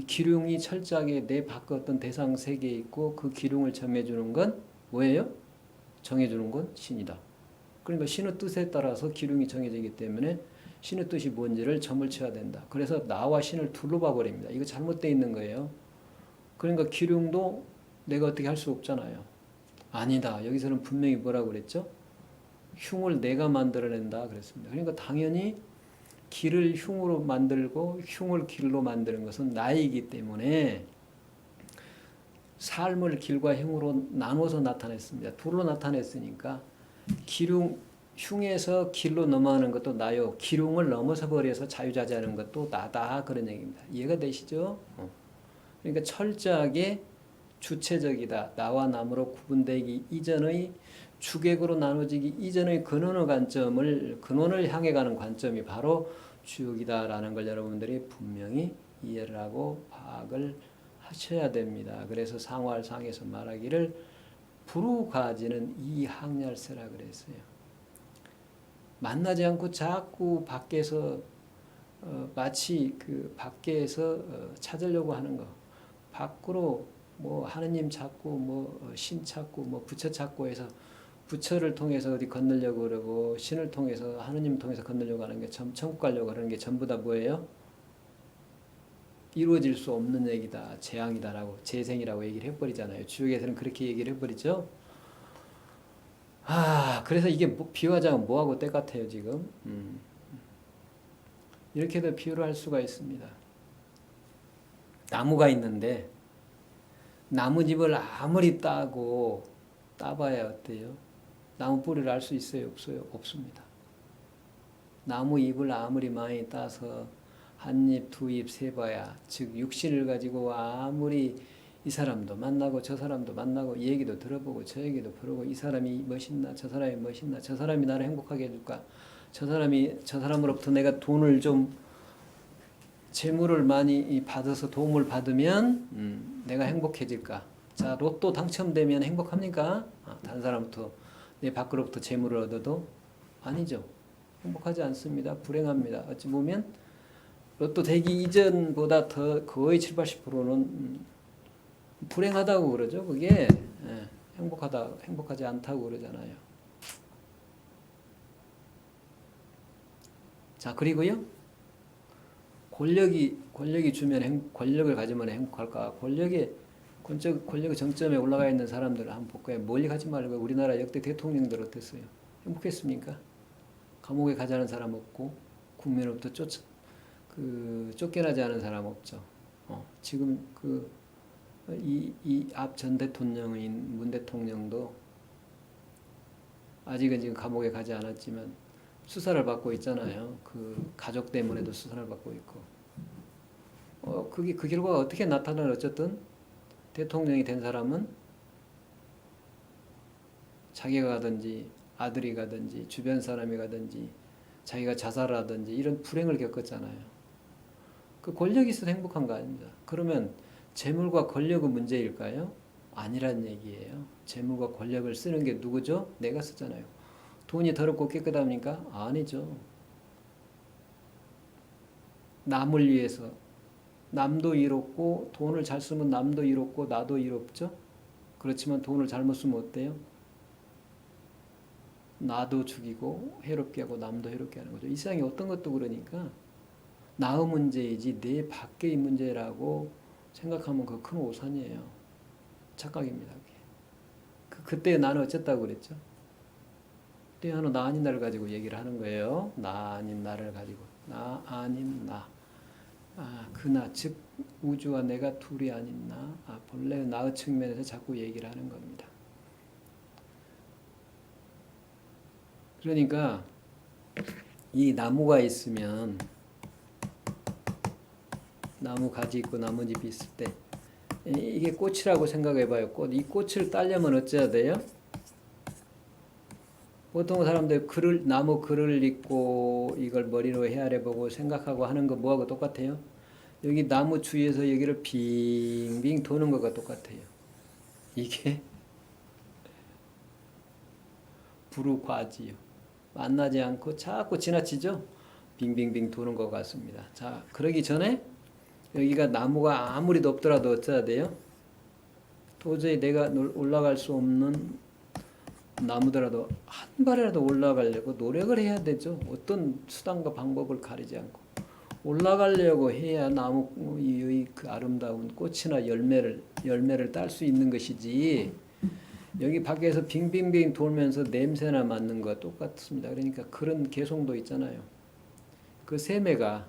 기륭이 철저하게 내 밖에 어떤 대상 세계에 있고 그 기륭을 정해주는 건 뭐예요? 정해주는 건 신이다. 그러니까 신의 뜻에 따라서 기륭이 정해지기 때문에 신의 뜻이 뭔지를 점을 쳐야 된다. 그래서 나와 신을 둘로 봐버립니다. 이거 잘못되어 있는 거예요. 그러니까 기륭도 내가 어떻게 할 수 없잖아요. 아니다. 여기서는 분명히 뭐라고 그랬죠? 흉을 내가 만들어낸다 그랬습니다. 그러니까 당연히 길을 흉으로 만들고 흉을 길로 만드는 것은 나이기 때문에 삶을 길과 흉으로 나눠서 나타냈습니다. 둘로 나타냈으니까 흉에서 길로 넘어가는 것도 나요. 기륭을 넘어서 버려서 자유자재하는 것도 나다 그런 얘기입니다. 이해가 되시죠? 그러니까 철저하게 주체적이다. 나와 남으로 구분되기 이전의 주객으로 나눠지기 이전의 근원을 향해 가는 관점이 바로 주역이다라는 걸 여러분들이 분명히 이해를 하고 파악을 하셔야 됩니다. 그래서 상활상에서 말하기를 불우가지는 이항렬세라 그랬어요. 만나지 않고 자꾸 밖에서 마치 그 밖에서 찾으려고 하는 거, 밖으로 뭐 하느님 찾고 뭐 신 찾고 뭐 부처 찾고 해서 부처를 통해서 어디 건너려고 그러고 신을 통해서 하느님 통해서 건너려고 하는 게 천국 가려고 하는 게 전부 다 뭐예요? 이루어질 수 없는 얘기다, 재앙이다라고 재생이라고 얘기를 해버리잖아요. 주역에서는 그렇게 얘기를 해버리죠. 그래서 이게 비유하자면 뭐하고 똑같아요 지금. 이렇게도 비유를 할 수가 있습니다. 나무가 있는데 나무잎을 아무리 따봐야 어때요? 나무 뿌리를 알 수 있어요? 없어요? 없습니다. 나무잎을 아무리 많이 따서 한 잎, 두 잎 세봐야, 즉 육신을 가지고 아무리 이 사람도 만나고 저 사람도 만나고 이 얘기도 들어보고 저 얘기도 들어보고 이 사람이 멋있나 저 사람이 멋있나 저 사람이 나를 행복하게 해줄까 저 사람으로부터 내가 돈을 좀 재물을 많이 받아서 도움을 받으면 내가 행복해질까? 자, 로또 당첨되면 행복합니까? 다른 사람부터 내 밖으로부터 재물을 얻어도 아니죠. 행복하지 않습니다. 불행합니다. 어찌 보면 로또 되기 이전보다 더 거의 7, 80%는 불행하다고 그러죠. 그게 행복하지 않다고 그러잖아요. 자, 그리고요. 권력이 주면 권력을 가지면 행복할까? 권력의 정점에 올라가 있는 사람들을 한번 볼까요? 멀리 가지 말고 우리나라 역대 대통령들 어땠어요? 행복했습니까? 감옥에 가지 않은 사람 없고 국민으로부터 쫓겨나지 않은 사람 없죠. 지금 이 앞 전 대통령인 문 대통령도 아직은 지금 감옥에 가지 않았지만 수사를 받고 있잖아요. 그 가족 때문에도 수사를 받고 있고. 그 결과가 어떻게 나타나는 어쨌든 대통령이 된 사람은 자기가 가든지 아들이 가든지 주변 사람이 가든지 자기가 자살하든지 이런 불행을 겪었잖아요. 그 권력이 있어서 행복한 거 아닙니다. 그러면 재물과 권력은 문제일까요? 아니란 얘기예요. 재물과 권력을 쓰는 게 누구죠? 내가 쓰잖아요. 돈이 더럽고 깨끗합니까? 아니죠. 남을 위해서 남도 이롭고 돈을 잘 쓰면 남도 이롭고 나도 이롭죠. 그렇지만 돈을 잘못 쓰면 어때요? 나도 죽이고 해롭게 하고 남도 해롭게 하는 거죠. 이 세상에 어떤 것도 그러니까 나의 문제이지 내 밖의 문제라고 생각하면 그 큰 오산이에요. 착각입니다. 그때 나는 어쨌다고 그랬죠? 그때 하나 나 아닌 나를 가지고 얘기를 하는 거예요. 나 아닌 나를 가지고. 나 아닌 나. 그나 즉 우주와 내가 둘이 아닌 나. 본래 나의 측면에서 자꾸 얘기를 하는 겁니다. 그러니까 이 나무가 있으면 나무 가지 있고 나뭇잎이 있을 때 이게 꽃이라고 생각해봐요. 이 꽃을 따려면 어째야 돼요? 보통 사람들 나무 글을 읽고 이걸 머리로 헤아려보고 생각하고 하는 거 뭐하고 똑같아요? 여기 나무 주위에서 여기를 빙빙 도는 것과 똑같아요. 이게 불우과지요. 만나지 않고 자꾸 지나치죠? 빙빙빙 도는 것 같습니다. 자, 그러기 전에 여기가 나무가 아무리 높더라도 어쩌야 돼요? 도저히 내가 올라갈 수 없는 나무더라도 한 발이라도 올라가려고 노력을 해야 되죠. 어떤 수단과 방법을 가리지 않고 올라가려고 해야 나무의 그 아름다운 꽃이나 열매를 딸 수 있는 것이지. 여기 밖에서 빙빙빙 돌면서 냄새나 맡는 거 똑같습니다. 그러니까 그런 개성도 있잖아요. 그 샘매가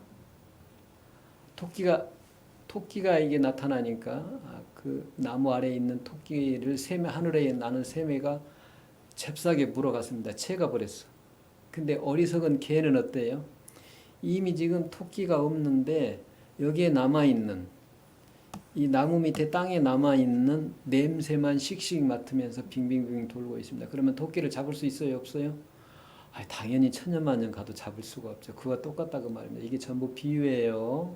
토끼가 이게 나타나니까 그 나무 아래에 있는 토끼를 하늘에 나는 샘매가 잽싸게 물어갔습니다. 채가 버렸어. 근데 어리석은 개는 어때요? 이미 지금 토끼가 없는데 여기에 남아있는 이 나무 밑에 땅에 남아있는 냄새만 씩씩 맡으면서 빙빙빙 돌고 있습니다. 그러면 토끼를 잡을 수 있어요? 없어요? 당연히 천년만년 가도 잡을 수가 없죠. 그와 똑같다고 말입니다. 이게 전부 비유예요.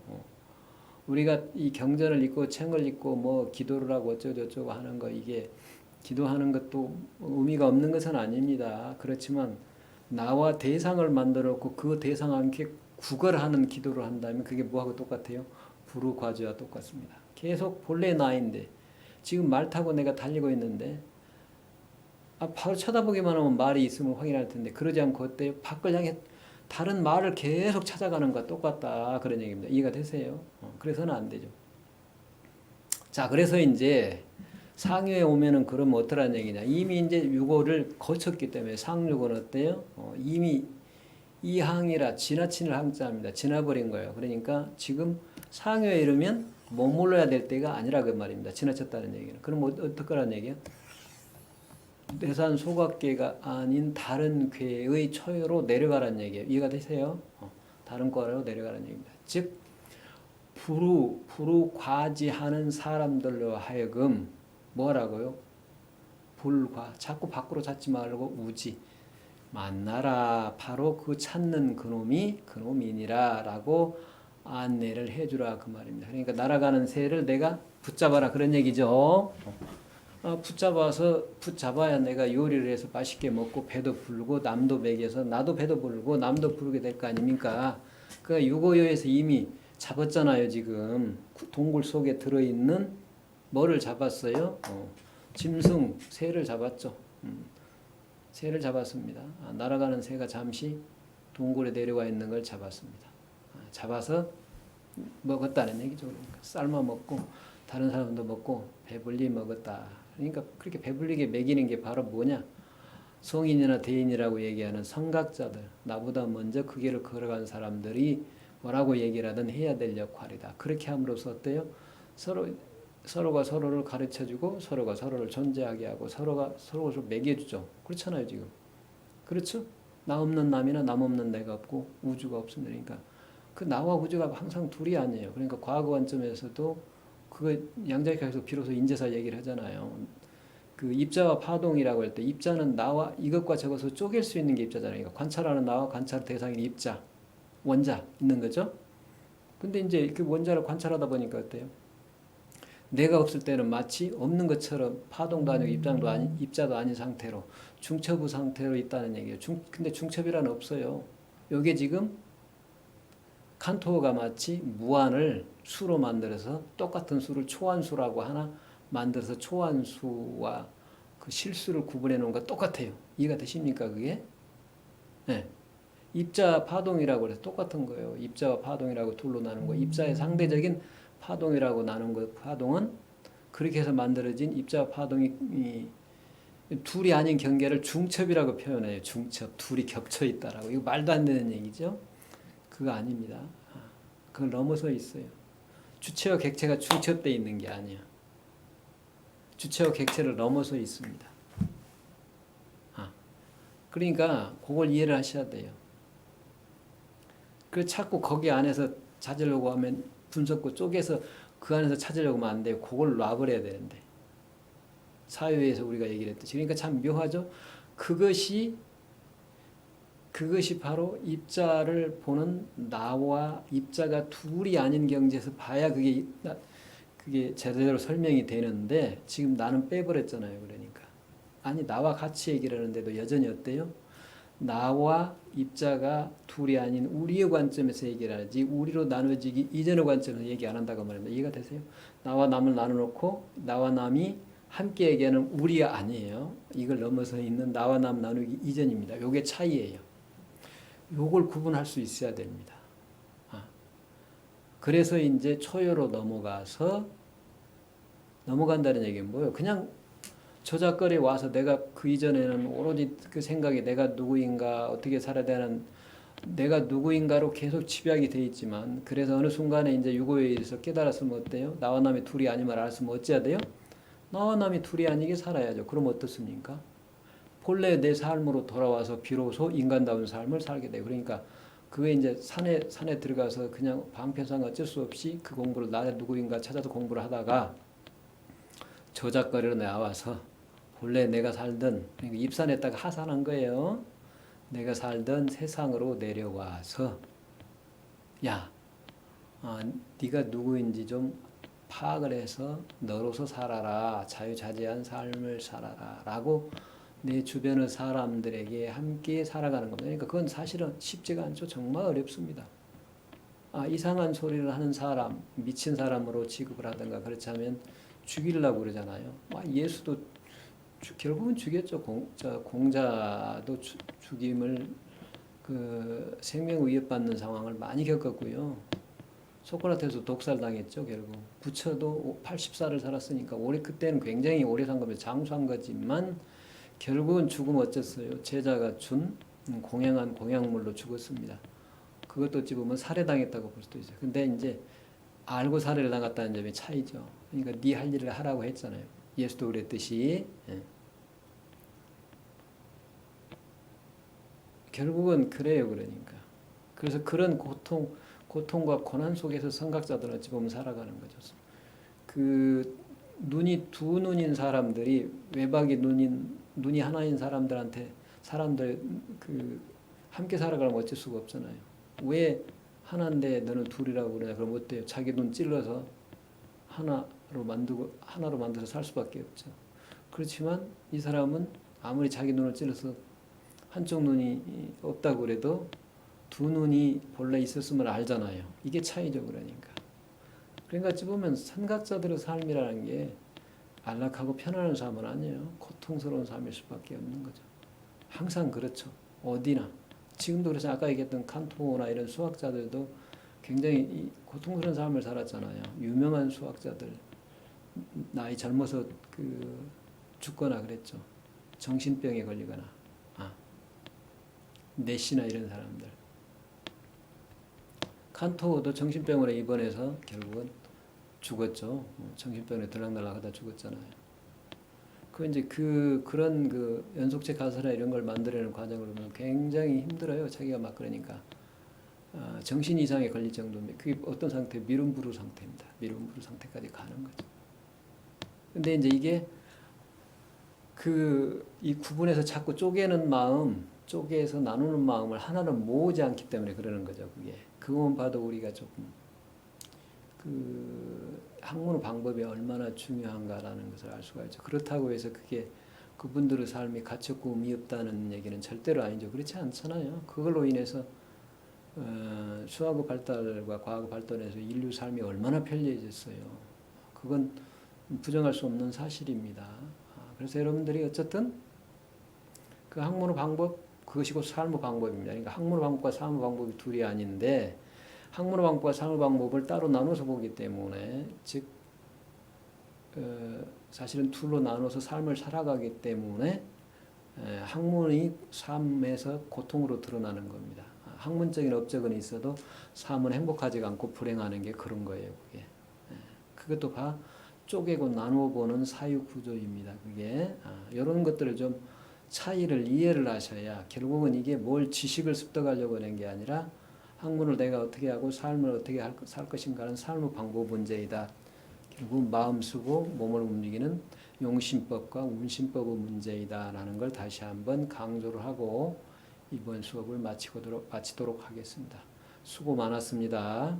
우리가 이 경전을 읽고 책을 읽고 뭐 기도를 하고 어쩌고저쩌고 하는 거 이게 기도하는 것도 의미가 없는 것은 아닙니다. 그렇지만 나와 대상을 만들었고 그 대상과 함께 구걸하는 기도를 한다면 그게 뭐하고 똑같아요? 불우과지와 똑같습니다. 계속 본래 나인데 지금 말 타고 내가 달리고 있는데 바로 쳐다보기만 하면 말이 있으면 확인할 텐데 그러지 않고 어때요? 밖을 향해 다른 말을 계속 찾아가는 것과 똑같다 그런 얘기입니다. 이해가 되세요? 그래서는 안 되죠. 자, 그래서 이제 상유에 오면은 그러면 어떠란 얘기냐? 이미 이제 유고를 거쳤기 때문에 상유고는 어때요? 이미 이 항이라 지나치는 항자입니다. 지나버린 거예요. 그러니까 지금 상유에 이르면 머물러야 될 때가 아니라 그 말입니다. 지나쳤다는 얘기는. 그럼 어떡하라는 얘기야? 내산 소각계가 아닌 다른 궤의 처요로 내려가라는 얘기예요. 이해가 되세요? 다른 과로 내려가라는 얘기입니다. 즉 불우과지하는 사람들로 하여금 뭐라고요? 불과 자꾸 밖으로 찾지 말고 우지 만나라. 바로 그 찾는 그놈이니라 라고 안내를 해주라 그 말입니다. 그러니까 날아가는 새를 내가 붙잡아라 그런 얘기죠. 붙잡아야 내가 요리를 해서 맛있게 먹고 배도 부르고 남도 먹여서 나도 배도 부르고 남도 부르게 될 거 아닙니까? 그 유고요에서 이미 잡았잖아요. 지금 동굴 속에 들어있는 뭐를 잡았어요? 짐승, 새를 잡았죠. 새를 잡았습니다. 날아가는 새가 잠시 동굴에 내려와 있는 걸 잡았습니다. 잡아서 먹었다는 얘기죠. 그러니까 삶아 먹고 다른 사람도 먹고 배불리 먹었다. 그러니까 그렇게 배불리게 먹이는 게 바로 뭐냐? 성인이나 대인이라고 얘기하는 선각자들, 나보다 먼저 그 길을 걸어간 사람들이 뭐라고 얘기를 하든 해야 될 역할이다. 그렇게 함으로써 어때요? 서로가 서로를 가르쳐주고 서로가 서로를 존재하게 하고 서로가 서로를 먹여주죠. 그렇잖아요, 지금. 그렇죠? 나 없는 남이나 남 없는 내가 없고 우주가 없습니다. 그러니까 그 나와 우주가 항상 둘이 아니에요. 그러니까 과거 관점에서도 그거 양자역학에서 비로소 인재사 얘기를 하잖아요. 그 입자와 파동이라고 할 때 입자는 나와 이것과 저것을 쪼갤 수 있는 게 입자잖아요. 그러니까 관찰하는 나와 관찰 대상인 입자, 원자 있는 거죠. 근데 이제 그 원자를 관찰하다 보니까 어때요? 내가 없을 때는 마치 없는 것처럼 파동도 아니고 입자도 아닌 상태로 중첩의 상태로 있다는 얘기예요. 근데 중첩이란 없어요. 요게 지금 칸토가 마치 무한을 수로 만들어서 똑같은 수를 초한수라고 하나 만들어서 초한수와 그 실수를 구분해 놓은 거 똑같아요. 이해가 되십니까, 그게? 네. 입자 파동이라고 해서 똑같은 거예요. 입자와 파동이라고 둘로 나눈 거. 입자의 상대적인 파동이라고 나눈 거. 파동은 그렇게 해서 만들어진 입자와 파동이 둘이 아닌 경계를 중첩이라고 표현해요. 중첩. 둘이 겹쳐 있다라고. 이거 말도 안 되는 얘기죠. 그거 아닙니다. 그걸 넘어서 있어요. 주체와 객체가 중첩되어 있는 게 아니야. 주체와 객체를 넘어서 있습니다. 그러니까 그걸 이해를 하셔야 돼요. 그 자꾸 거기 안에서 찾으려고 하면 분석고 쪼개서 그 안에서 찾으려고 하면 안 돼요. 그걸 놔버려야 되는데. 사회에서 우리가 얘기를 했듯이. 그러니까 참 묘하죠. 그것이 바로 입자를 보는 나와 입자가 둘이 아닌 경지에서 봐야 그게 제대로 설명이 되는데 지금 나는 빼버렸잖아요. 그러니까. 아니 나와 같이 얘기를 하는데도 여전히 어때요? 나와 입자가 둘이 아닌 우리의 관점에서 얘기를 하지 우리로 나눠지기 이전의 관점에서 얘기 안 한다고 말합니다. 이해가 되세요? 나와 남을 나눠놓고 나와 남이 함께 얘기하는 우리가 아니에요. 이걸 넘어서 있는 나와 남 나누기 이전입니다. 요게 차이예요. 요걸 구분할 수 있어야 됩니다. 그래서 이제 초여로 넘어간다는 얘기는 뭐예요? 그냥 저작거리에 와서 내가 그 이전에는 오로지 그 생각에 내가 누구인가 어떻게 살아야 되는 내가 누구인가로 계속 집약이 돼 있지만 그래서 어느 순간에 이제 유고에 의해서 깨달았으면 어때요? 나와 남이 둘이 아님을 알았으면 어찌해야 돼요? 나와 남이 둘이 아니게 살아야죠. 그럼 어떻습니까? 본래 내 삶으로 돌아와서 비로소 인간다운 삶을 살게 돼요. 그러니까 그게 이제 산에 들어가서 그냥 방편상 어쩔 수 없이 그 공부를 나 누구인가 찾아서 공부를 하다가 저작거리로 나와서 본래 내가 살던 그러니까 입산했다가 하산한 거예요. 내가 살던 세상으로 내려와서 야, 네가 누구인지 좀 파악을 해서 너로서 살아라. 자유자재한 삶을 살아라. 라고 내 주변의 사람들에게 함께 살아가는 겁니다. 그러니까 그건 사실은 쉽지가 않죠. 정말 어렵습니다. 이상한 소리를 하는 사람, 미친 사람으로 취급을 하든가 그렇지 않으면 죽이려고 그러잖아요. 예수도 결국은 죽였죠. 공자도 죽임을 그 생명 위협받는 상황을 많이 겪었고요. 소크라테스 독살당했죠. 결국 부처도 80살을 살았으니까 그때는 굉장히 오래 산 겁니다. 장수한 거지만 결국은 죽음 어쨌어요. 제자가 준 공양한 공양물로 죽었습니다. 그것도 어찌 보면 살해당했다고 볼 수도 있어요. 근데 이제 알고 살해를 당했다는 점이 차이죠. 그러니까 네 할 일을 하라고 했잖아요. 예수도 그랬듯이. 결국은 그래요. 그러니까. 그래서 그런 고통과 고난 속에서 선각자들은 어찌 보면 살아가는 거죠. 그 눈이 두 눈인 사람들이 외박이 눈이 하나인 사람들 그 함께 살아가면 어쩔 수가 없잖아요. 왜 하나인데 너는 둘이라고 그러냐? 그럼 어때요? 자기 눈 찔러서 하나로 만들어서 살 수밖에 없죠. 그렇지만 이 사람은 아무리 자기 눈을 찔러서 한쪽 눈이 없다고 그래도 두 눈이 본래 있었으면 알잖아요. 이게 차이죠, 그러니까. 그러니까 어찌 보면 선각자들의 삶이라는 게 안락하고 편안한 삶은 아니에요. 고통스러운 삶일 수밖에 없는 거죠. 항상 그렇죠. 어디나. 지금도 그래서 아까 얘기했던 칸토나 이런 수학자들도 굉장히 고통스러운 삶을 살았잖아요. 유명한 수학자들 나이 젊어서 죽거나 그랬죠. 정신병에 걸리거나 내시나 이런 사람들. 칸토도 정신병으로 입원해서 결국은 죽었죠. 정신병에 들락날락하다 죽었잖아요. 이제 그런 연속체 가설이나 이런 걸 만들어내는 과정을 보면 굉장히 힘들어요. 자기가 막 그러니까 정신 이상에 걸릴 정도면 그게 어떤 상태? 미룬부루 상태입니다. 미룬부루 상태까지 가는 거죠. 근데 이제 이게 이 구분해서 자꾸 쪼개는 마음, 쪼개서 나누는 마음을 하나는 모으지 않기 때문에 그러는 거죠. 그것만 봐도 우리가 조금 학문 방법이 얼마나 중요한가라는 것을 알 수가 있죠. 그렇다고 해서 그게 그분들의 삶이 가치없고 의미 없다는 얘기는 절대로 아니죠. 그렇지 않잖아요. 그걸로 인해서 수학의 발달과 과학의 발달에서 인류 삶이 얼마나 편리해졌어요. 그건 부정할 수 없는 사실입니다. 그래서 여러분들이 어쨌든 그 학문의 방법, 그것이 곧 삶의 방법입니다. 그러니까 학문의 방법과 삶의 방법이 둘이 아닌데 학문의 방법과 삶의 방법을 따로 나눠서 보기 때문에 즉 사실은 둘로 나눠서 삶을 살아가기 때문에 학문이 삶에서 고통으로 드러나는 겁니다. 학문적인 업적은 있어도 삶은 행복하지 않고 불행하는 게 그런 거예요. 그것도 쪼개고 나누어 보는 사유 구조입니다. 이런 것들을 좀 차이를 이해를 하셔야 결국은 이게 뭘 지식을 습득하려고 하는 게 아니라 학문을 내가 어떻게 하고 삶을 어떻게 살 것인가는 삶의 방법 문제이다. 결국 마음 쓰고 몸을 움직이는 용심법과 운심법의 문제이다라는 걸 다시 한번 강조를 하고 이번 수업을 마치도록 하겠습니다. 수고 많았습니다.